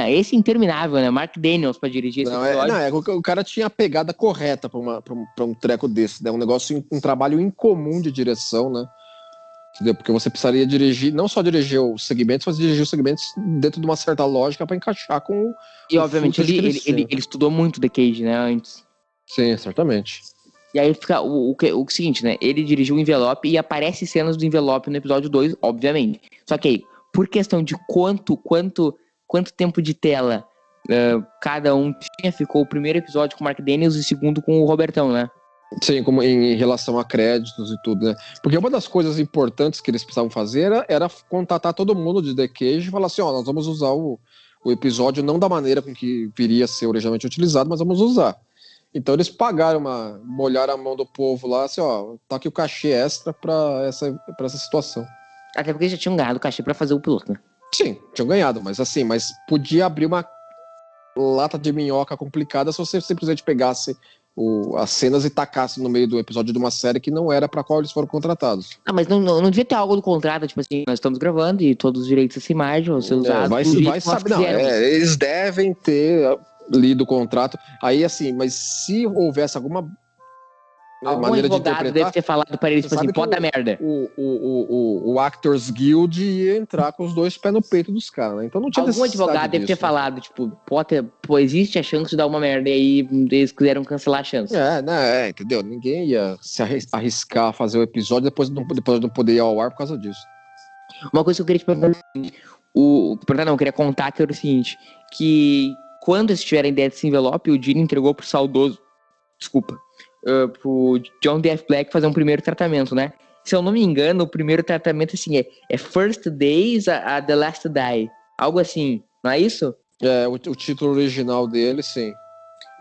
esse interminável, né? Mark Daniels pra dirigir esse episódio. O cara tinha a pegada correta pra um treco desse, né? Um negócio, um trabalho incomum de direção, né? Entendeu? Porque você precisaria dirigir, não só dirigir os segmentos, mas dirigir os segmentos dentro de uma certa lógica pra encaixar com E obviamente ele estudou muito The Cage, né, antes. Sim, certamente. E aí fica o seguinte, né? Ele dirigiu o envelope e aparece cenas do envelope no episódio 2, obviamente. Só que aí, por questão de quanto tempo de tela cada um tinha, ficou o primeiro episódio com o Mark Daniels e o segundo com o Robertão, né? Sim, como em relação a créditos e tudo, né? Porque uma das coisas importantes que eles precisavam fazer era contatar todo mundo de The Cage e falar assim, nós vamos usar o episódio não da maneira com que viria a ser originalmente utilizado, mas vamos usar. Então eles molharam a mão do povo lá, assim, tá aqui o cachê extra pra essa situação. Até porque eles já tinham ganhado o cachê pra fazer o piloto, né? Sim, tinham ganhado, mas assim, mas podia abrir uma lata de minhoca complicada se você simplesmente pegasse as cenas e tacasse no meio do episódio de uma série que não era pra qual eles foram contratados. Ah, mas não devia ter algo do contrato, tipo assim, nós estamos gravando e todos os direitos dessa imagem vão ser usados. Vai saber, não, eles devem ter lido o contrato. Aí, assim, mas se houvesse alguma algum maneira de advogado interpretar, deve ter falado para eles, tipo assim, pode dar merda. o Actors Guild ia entrar com os dois pés no peito dos caras, né? Então não tinha Algum advogado deve ter falado, tipo, existe a chance de dar uma merda, e aí eles quiseram cancelar a chance. Entendeu? Ninguém ia se arriscar a fazer o episódio depois não poder ir ao ar por causa disso. Uma coisa que eu queria te perguntar, eu queria contar que era o seguinte, que quando eles tiveram a ideia desse envelope, o Gene entregou pro saudoso, pro John D.F. Black fazer um primeiro tratamento, né? Se eu não me engano, o primeiro tratamento, assim, é First Days a The Last Die. Algo assim, não é isso? O título original dele, sim.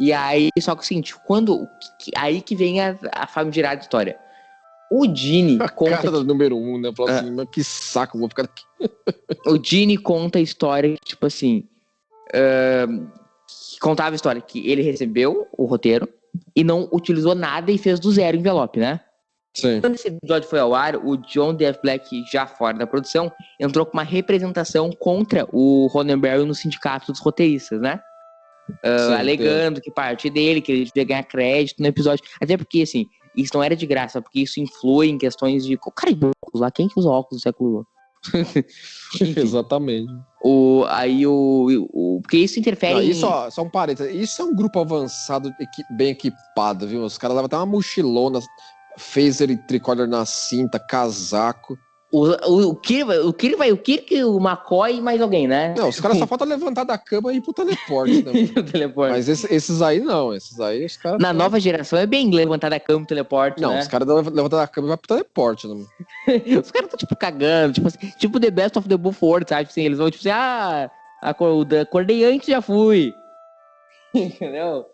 E aí, só que o seguinte, aí que vem a famigerada história. O Gene conta... Cara do número 1, né? Falou assim, mas que saco, vou ficar aqui. O Gene conta a história, tipo assim... contava a história que ele recebeu o roteiro e não utilizou nada e fez do zero o envelope, né? Sim. Quando esse episódio foi ao ar, o John D.F. Black, já fora da produção, entrou com uma representação contra o Roddenberry no sindicato dos roteiristas, né? Alegando que parte dele, que ele devia ganhar crédito no episódio. Até porque, assim, isso não era de graça, porque isso influi em questões de... Cara, de óculos lá, quem que usa óculos do século? Exatamente. Porque isso interfere Só um parênteses. Isso é um grupo avançado, bem equipado, viu? Os caras levam até uma mochilona, phaser e tricorder na cinta, casaco. O Kirk, o McCoy e mais alguém, né? Não, os caras só falta levantar da cama e ir pro teleporte, né? Mas esses aí não, esses aí os caras... Nova geração é bem levantar da cama e teleporte, não, né? Os caras levantam da cama e vai pro teleporte, né? Os caras estão, tipo, cagando, tipo The Best of the Both Worlds, sabe? Assim, eles vão, tipo assim, acordei antes, já fui. Entendeu?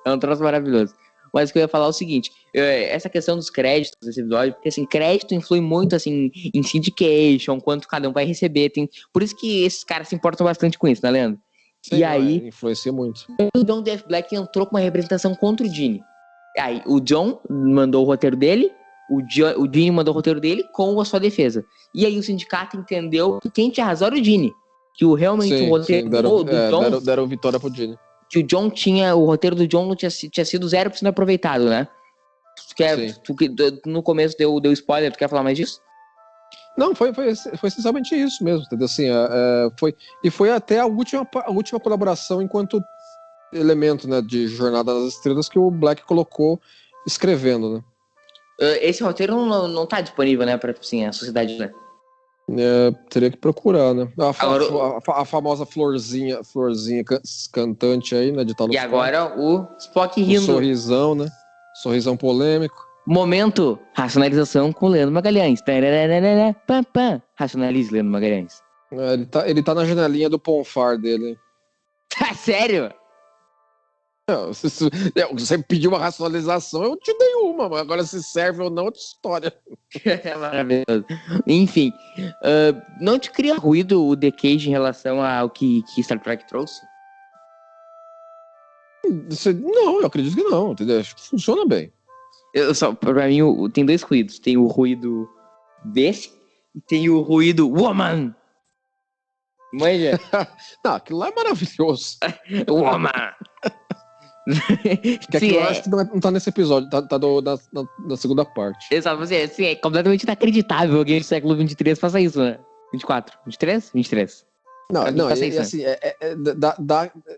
É um troço maravilhoso. Mas o que eu ia falar é o seguinte, essa questão dos créditos desse episódio, porque, assim, crédito influi muito, assim, em syndication, quanto cada um vai receber, por isso que esses caras se importam bastante com isso, né, Leandro? Sim, e aí... influencia muito. O John D.F. Black entrou com uma representação contra o Gene. Aí, o John mandou o roteiro dele, o Gene mandou o roteiro dele com a sua defesa. E aí o sindicato entendeu que quem tinha razão era o Gene. Que o roteiro do John... Deram vitória pro Gene. Que o John o roteiro do John não tinha sido 0% aproveitado, né? No começo deu spoiler, tu quer falar mais disso? Não, foi essencialmente isso mesmo, entendeu? Assim, foi até a última colaboração enquanto elemento, né, de Jornada nas Estrelas que o Black colocou escrevendo, né? Esse roteiro não tá disponível, né, pra, assim, a sociedade, né? Teria que procurar, né? A famosa florzinha cantante aí, né? De tal. E agora o Spock rindo. O sorrisão, né? Sorrisão polêmico. Momento, racionalização com Leandro Magalhães. Racionalize, Leandro Magalhães. Ele tá na janelinha do Ponfar dele. Sério? Não, você pediu uma racionalização, eu te dei uma, mas agora se serve ou não, outra história. É maravilhoso. Enfim, não te cria ruído o The Cage em relação ao que Star Trek trouxe? Não, eu acredito que não, entendeu? Acho que funciona bem. Pra mim, tem dois ruídos. Tem o ruído desse e tem o ruído woman. Manja? Não, aquilo lá é maravilhoso. Woman. Que aquilo eu acho que não tá nesse episódio, tá na segunda parte. Exato, assim, é completamente inacreditável alguém do século 23 faça isso, né? 24? 23? 23. Não,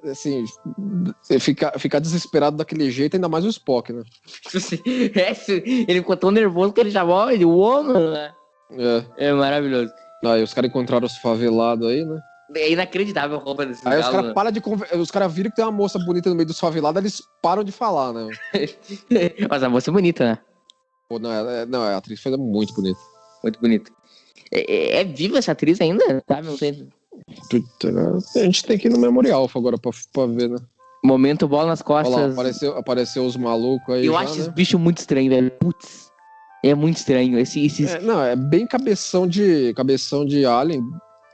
assim, ficar desesperado daquele jeito, ainda mais o Spock, né? Ele ficou tão nervoso que ele chamou ele woman, né? É maravilhoso. Aí os caras encontraram os favelados aí, né? É inacreditável a roupa desse aí galo, os caras Os caras viram que tem uma moça bonita no meio dos favelados, eles param de falar, né? Mas a moça é bonita, né? Pô, não, a atriz foi muito bonita. Muito bonita. É viva essa atriz ainda? Tá? Não sei. A gente tem que ir no Memorial agora pra ver, né? Momento bola nas costas. Olha lá, apareceu os malucos aí. Eu acho esse bicho muito estranho, velho. Putz. É muito estranho. Não, é bem cabeção de Alien.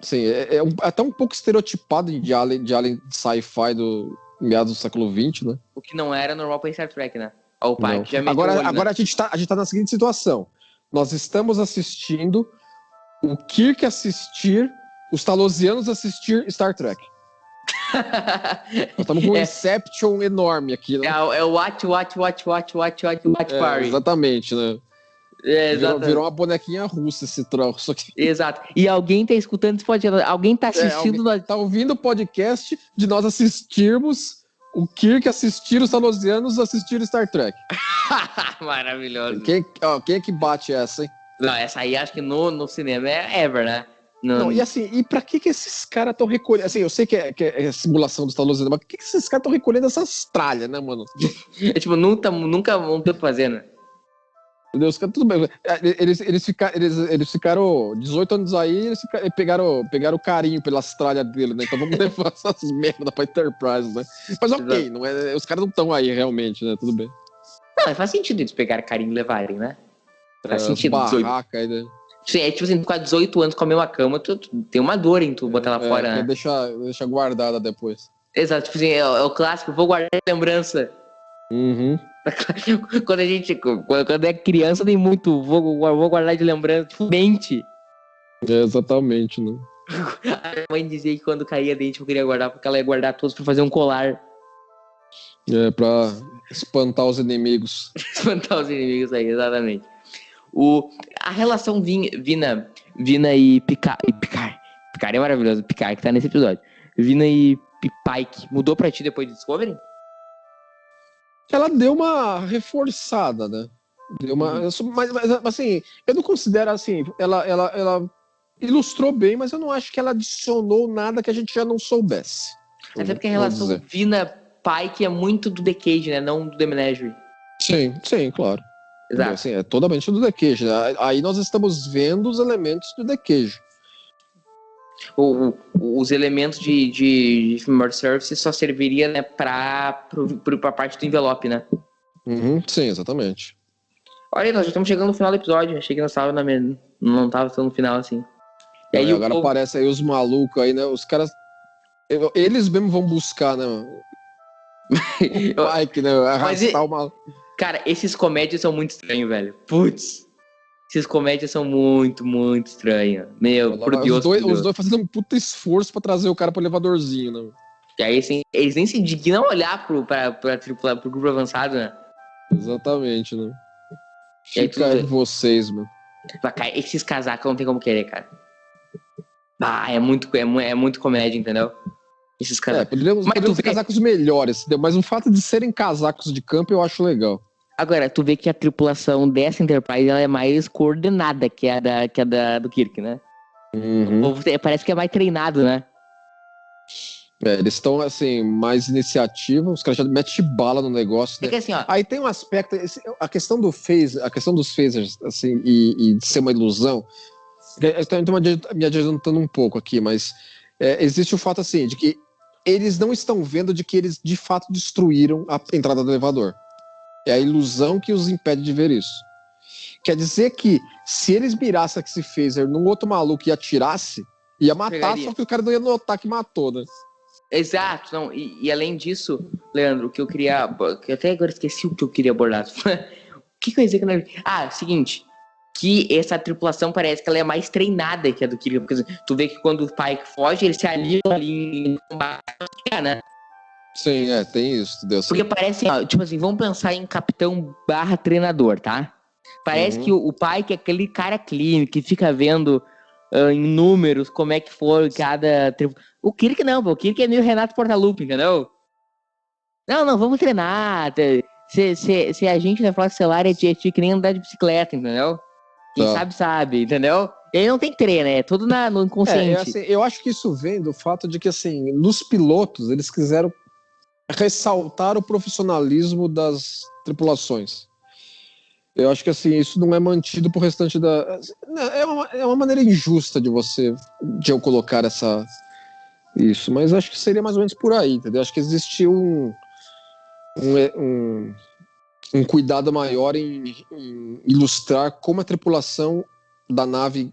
Assim, é até um pouco estereotipado de alien sci-fi do meados do século XX, né? O que não era normal pra Star Trek, né? Ó, o pai Não. que já meteu o olho, Agora né? a gente tá na seguinte situação. Nós estamos assistindo o Kirk assistir, os Talosianos assistir Star Trek. Nós estamos com um Inception enorme aqui, né? É o Watch Party. Exatamente, né? Virou uma bonequinha russa esse troço aqui. Exato. E alguém tá escutando esse podcast, alguém tá assistindo... Tá ouvindo o podcast de nós assistirmos o Kirk assistir os Talosianos assistir Star Trek. Maravilhoso. Quem é que bate essa, hein? Não, essa aí acho que no cinema é ever, né? Não, e assim, e pra que esses caras estão recolhendo? Assim, eu sei que é simulação dos Talosianos, mas por que esses caras estão recolhendo essas tralhas, né, mano? É tipo, nunca vão ter o que fazer, né? Meu Deus, tudo bem. Eles ficaram 18 anos aí, eles pegaram carinho pelas tralhas dele, né? Então vamos levar essas merda pra Enterprise, né? Mas ok, não é, os caras não estão aí realmente, né? Tudo bem. Não, faz sentido eles pegarem carinho e levarem, né? Faz sentido. Barraca aí, né? Sim, é tipo assim, com 18 anos com a mesma cama, tu tem uma dor em tu botar ela fora, né? Deixa guardada depois. Exato, tipo assim, é o clássico, vou guardar a lembrança. Uhum. Quando é criança tem muito, vou guardar de lembrança, tipo, mente. Exatamente, né? A mãe dizia que quando caía dente eu queria guardar, porque ela ia guardar todos pra fazer um colar. Pra espantar os inimigos. Espantar os inimigos aí, exatamente. A relação Vina e Picard. Picard é maravilhoso, Picard que tá nesse episódio. Vina e Pike mudou pra ti depois de Discovery? Ela deu uma reforçada, né? Deu uma, mas assim, eu não considero assim. Ela ilustrou bem, mas eu não acho que ela adicionou nada que a gente já não soubesse. Até porque a relação Vina-Pike é muito do The Cage, né? Não do The Menagerie. Sim, claro. Exato. Assim, é totalmente do The Cage. Aí nós estamos vendo os elementos do The Cage. Os elementos de Familiar Service só serviria, né, pra parte do envelope, né? Uhum, sim, exatamente. Olha, nós já estamos chegando no final do episódio. Achei que nós não tava tão no final assim. E aí agora aparece aí os malucos aí, né? Os caras. Eles mesmo vão buscar, né? O Pike, né? Arrastar o maluco. Cara, esses comédias são muito estranhos, velho. Putz. Esses comédias são muito, muito estranhos. Meu, por Deus. Os dois fazendo um puta esforço pra trazer o cara pro elevadorzinho, né? E aí, assim, eles nem se dignam a olhar pro grupo avançado, né? Exatamente, né? Fica aí vocês, mano. Esses casacos não tem como querer, cara. É muito comédia, entendeu? Esses casacos. Poderiam ser casacos melhores, mas o fato de serem casacos de campo eu acho legal. Agora, tu vê que a tripulação dessa Enterprise ela é mais coordenada que a do Kirk, né? Uhum. O povo parece que é mais treinado, né? Eles estão, assim, mais iniciativa, os caras já metem bala no negócio, né? É que assim, ó... Aí tem um aspecto, a questão dos phasers, assim, e de ser uma ilusão, estou me adiantando um pouco aqui, mas existe o fato, assim, de que eles não estão vendo de que eles, de fato, destruíram a entrada do elevador. É a ilusão que os impede de ver isso. Quer dizer que, se eles mirassem esse phaser num outro maluco e atirasse, ia matar, só que o cara não ia notar que matou, né? Exato, não, e além disso, Leandro, o que eu queria... Que até agora esqueci o que eu queria abordar. O que eu ia dizer que não... Seguinte, que essa tripulação parece que ela é mais treinada que a do Kirk, porque tu vê que quando o Pike foge, eles se aliam ali em combate, né? Sim, tem isso. Deus. Porque parece, tipo assim, vamos pensar em capitão / treinador, tá? Parece que o Pike é aquele cara clínico que fica vendo em números como é que for cada... O Kirk não, o Kirk é meio Renato Portaluppi, entendeu? Não, vamos treinar. Se a gente vai falar que celular é que nem andar de bicicleta, entendeu? Quem sabe, entendeu? E aí não tem que treinar, é tudo no inconsciente. Assim, eu acho que isso vem do fato de que, assim, nos pilotos, eles quiseram ressaltar o profissionalismo das tripulações. Eu acho que, assim, isso não é mantido pro restante da... É uma maneira injusta de eu colocar isso, mas acho que seria mais ou menos por aí, entendeu? Acho que existiu um cuidado maior em ilustrar como a tripulação da nave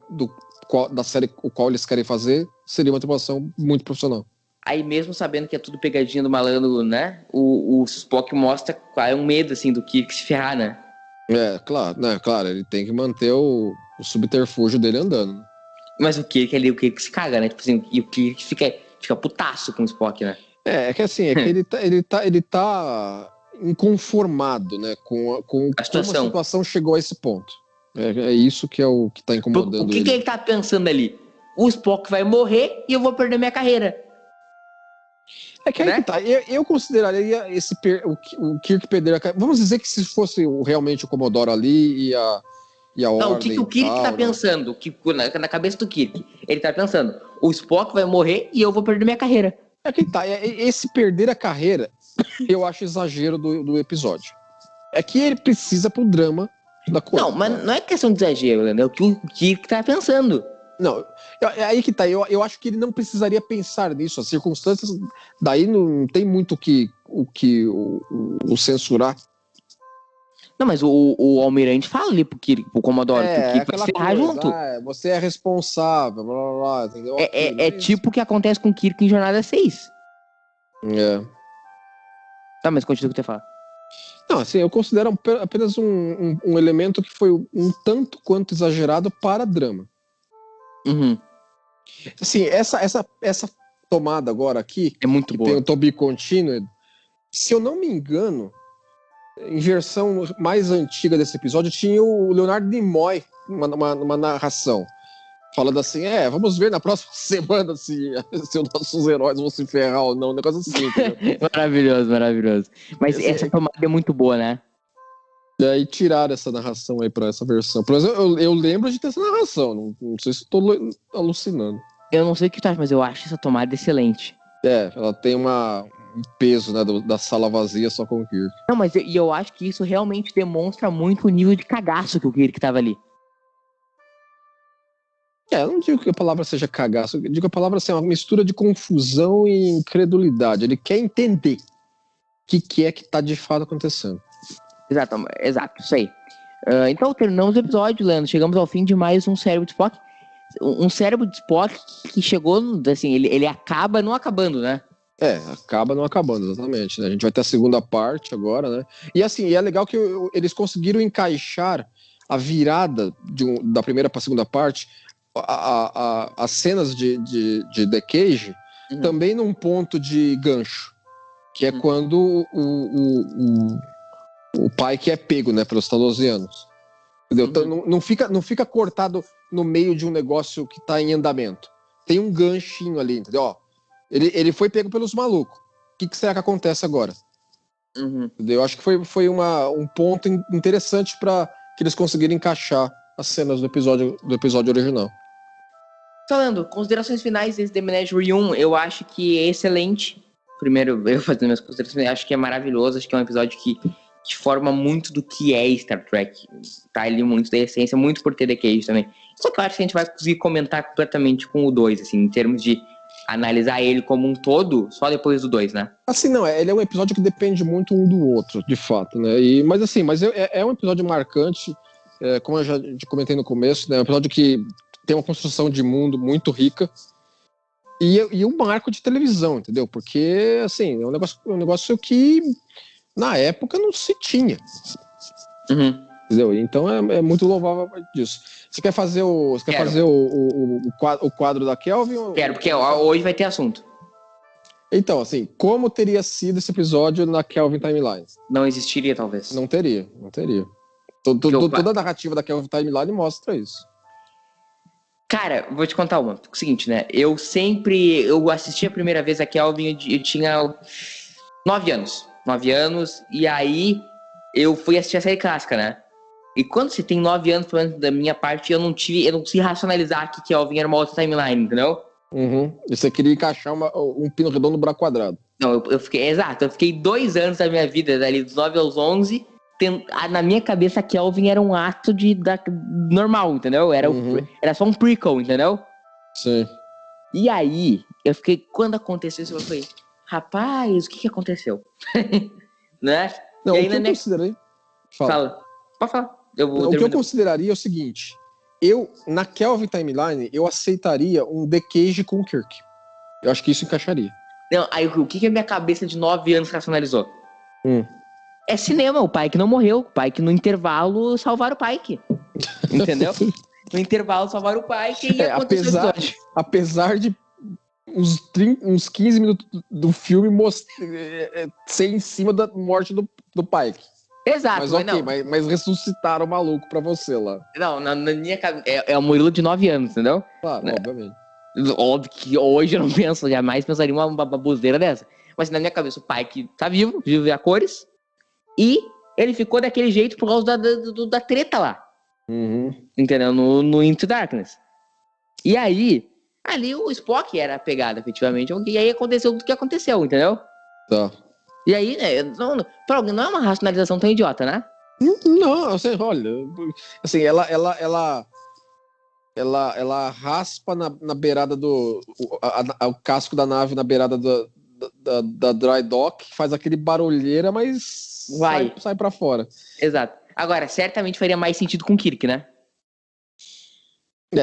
da série o qual eles querem fazer seria uma tripulação muito profissional. Aí mesmo sabendo que é tudo pegadinha do malandro, né? O Spock mostra qual é um medo, assim, do Kirk se ferrar, né? Claro, né? Claro, ele tem que manter o subterfúgio dele andando, né? Mas o Kirk ali, o Kirk se caga, né? Tipo assim, e o Kirk fica putaço com o Spock, né? É que assim, ele tá inconformado, né? Com como a situação chegou a esse ponto. É isso que é o que tá incomodando O que ele. ele tá pensando ali? O Spock vai morrer e eu vou perder minha carreira. É que aí né? que tá. Eu consideraria o Kirk perder a carreira. Vamos dizer que se fosse realmente o Commodore ali e a Não, ordem. o que o Kirk tá pensando? Na cabeça do Kirk. Ele tá pensando, o Spock vai morrer e eu vou perder minha carreira. É que tá. Esse perder a carreira, eu acho exagero do episódio. É que ele precisa pro drama da coisa. Não, mas não é questão de exagero, né? É o que o Kirk tá pensando. Não, é aí que tá. Eu acho que ele não precisaria pensar nisso. As circunstâncias, daí não tem muito o censurar. Não, mas o Almirante fala ali pro Kirk, pro Commodore, que o Kirk vai se ferrar junto. Você é responsável, blá blá blá, entendeu? É tipo o que acontece com o Kirk em Jornada 6. Tá, mas continua o que você fala. Não, assim, eu considero apenas um elemento que foi um tanto quanto exagerado para drama. Uhum. Assim, essa tomada agora aqui, é muito que boa. tem o To Be Continued, se eu não me engano, em versão mais antiga desse episódio, tinha o Leonardo Nimoy, uma narração, falando assim, vamos ver na próxima semana se os nossos heróis vão se ferrar ou não, um negócio assim. Maravilhoso. Mas essa tomada é muito boa, né? E aí tiraram essa narração aí pra essa versão. Por exemplo, eu lembro de ter essa narração, não sei se eu tô alucinando. Eu não sei o que tu acha, mas eu acho essa tomada excelente. Ela tem um peso, né, da sala vazia só com o Kirk. Não, mas eu acho que isso realmente demonstra muito o nível de cagaço que o Kirk tava ali. Eu não digo que a palavra seja cagaço, eu digo que a palavra assim, é uma mistura de confusão e incredulidade. Ele quer entender o que é que tá de fato acontecendo. Exato, isso aí. Então terminamos o episódio, Leandro. Chegamos ao fim de mais um Cérebro de Spock. Um Cérebro de Spock que chegou, assim, ele acaba não acabando, né? Acaba não acabando, exatamente. Né? A gente vai ter a segunda parte agora, né? E assim, é legal que eles conseguiram encaixar a virada da primeira para a segunda parte, as cenas de The Cage, também num ponto de gancho, que é quando o pai que é pego, né, pelos Talosianos. Entendeu? Então, não fica cortado no meio de um negócio que tá em andamento. Tem um ganchinho ali, entendeu? Ó, ele foi pego pelos malucos. O que será que acontece agora? Entendeu? Eu acho que foi um ponto interessante para que eles conseguirem encaixar as cenas do episódio original. Falando, considerações finais desse The Menagerie 1, eu acho que é excelente. Primeiro, eu fazendo minhas considerações, acho que é maravilhoso, acho que é um episódio que forma muito do que é Star Trek. Tá ali muito da essência, muito por ter The Cage também. Só que eu acho que a gente vai conseguir comentar completamente com o 2, assim, em termos de analisar ele como um todo, só depois do 2, né? Assim, não, ele é um episódio que depende muito um do outro, de fato, né? Mas é um episódio marcante, como eu já comentei no começo, né? É um episódio que tem uma construção de mundo muito rica e um marco de televisão, entendeu? Porque, assim, é um negócio que na época não se tinha. Entendeu? Então é muito louvável disso. Você quer fazer o quadro da Kelvin? Quero, porque hoje vai ter assunto. Então, assim, como teria sido esse episódio na Kelvin Timeline? Não existiria, talvez. Não teria. Toda a narrativa da Kelvin Timeline mostra isso. Cara, vou te contar uma. O seguinte, né? Eu assisti a primeira vez a Kelvin, eu tinha 9 anos. 9 anos, e aí eu fui assistir a série clássica, né? E quando você tem 9 anos, pelo menos da minha parte, eu não consegui racionalizar que Kelvin era uma outra timeline, entendeu? E você queria encaixar um pino redondo no buraco quadrado. Não, eu fiquei 2 anos da minha vida, dali dos 9 aos 11, na minha cabeça a Kelvin era um ato normal, entendeu? Era só um prequel, entendeu? Sim. E aí, quando aconteceu isso, eu falei, rapaz, o que aconteceu? Né? Não, e o aí, que eu considerei... Fala. Pode falar. O que eu consideraria é o seguinte, na Kelvin Timeline, eu aceitaria um The Cage com o Kirk. Eu acho que isso encaixaria. Não, aí o que a minha cabeça de 9 anos racionalizou? Hum. É cinema, o Pike não morreu. O Pike no intervalo salvaram o Pike. Entendeu? No intervalo salvaram o Pike e aconteceu o episódio. Apesar de uns 15 minutos do filme ser em cima da morte do Pike. Exato, mas ok, mas ressuscitaram o maluco pra você lá. Não, na minha cabeça. É o Murilo de 9 anos, entendeu? Claro, obviamente. Óbvio que hoje eu não penso, jamais pensaria uma baboseira dessa. Mas na minha cabeça o Pike tá vivo a cores. E ele ficou daquele jeito por causa da treta lá. Uhum. Entendeu? No Into Darkness. E aí, ali o Spock era a pegada, efetivamente. E aí aconteceu tudo que aconteceu, entendeu? Tá. E aí, né, pra alguém não é uma racionalização tão idiota, né? Não, assim, olha, assim, ela raspa na beirada o casco da nave na beirada da dry dock, faz aquele barulheira, mas sai pra fora. Exato. Agora, certamente faria mais sentido com o Kirk, né?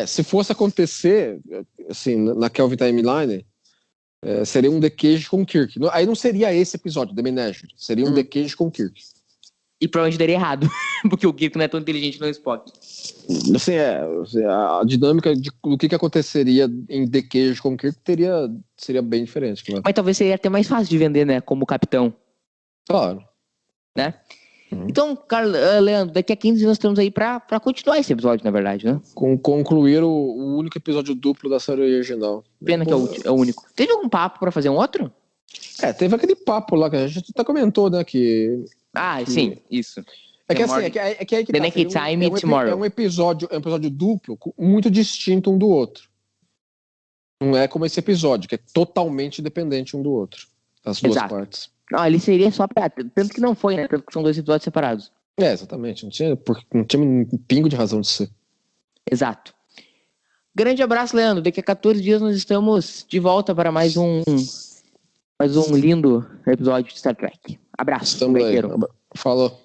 Se fosse acontecer, assim, na Kelvin Timeline, seria um The Cage com o Kirk. Aí não seria esse episódio, The Menagerie. Seria um The Cage com o Kirk. E provavelmente daria errado, porque o Kirk não é tão inteligente no Spock. Assim, a dinâmica do que aconteceria em The Cage com o Kirk seria bem diferente. Claro. Mas talvez seria até mais fácil de vender, né? Como capitão. Claro. Né? Então, Leandro, daqui a 15 dias nós estamos aí pra continuar esse episódio, na verdade, né? Concluir o único episódio duplo da série original. Pena que é o único. Teve algum papo pra fazer um outro? Teve aquele papo lá que a gente até comentou, né? Sim, isso. É que assim, é que aí que The Naked Time e Tomorrow. É um episódio duplo muito distinto um do outro. Não é como esse episódio, que é totalmente independente um do outro. As duas partes. Não, ele seria só pra... Tanto que não foi, né? Tanto que são 2 episódios separados. Exatamente. Não tinha um pingo de razão de ser. Exato. Grande abraço, Leandro. Daqui a 14 dias nós estamos de volta para mais um lindo episódio de Star Trek. Abraço. Falou.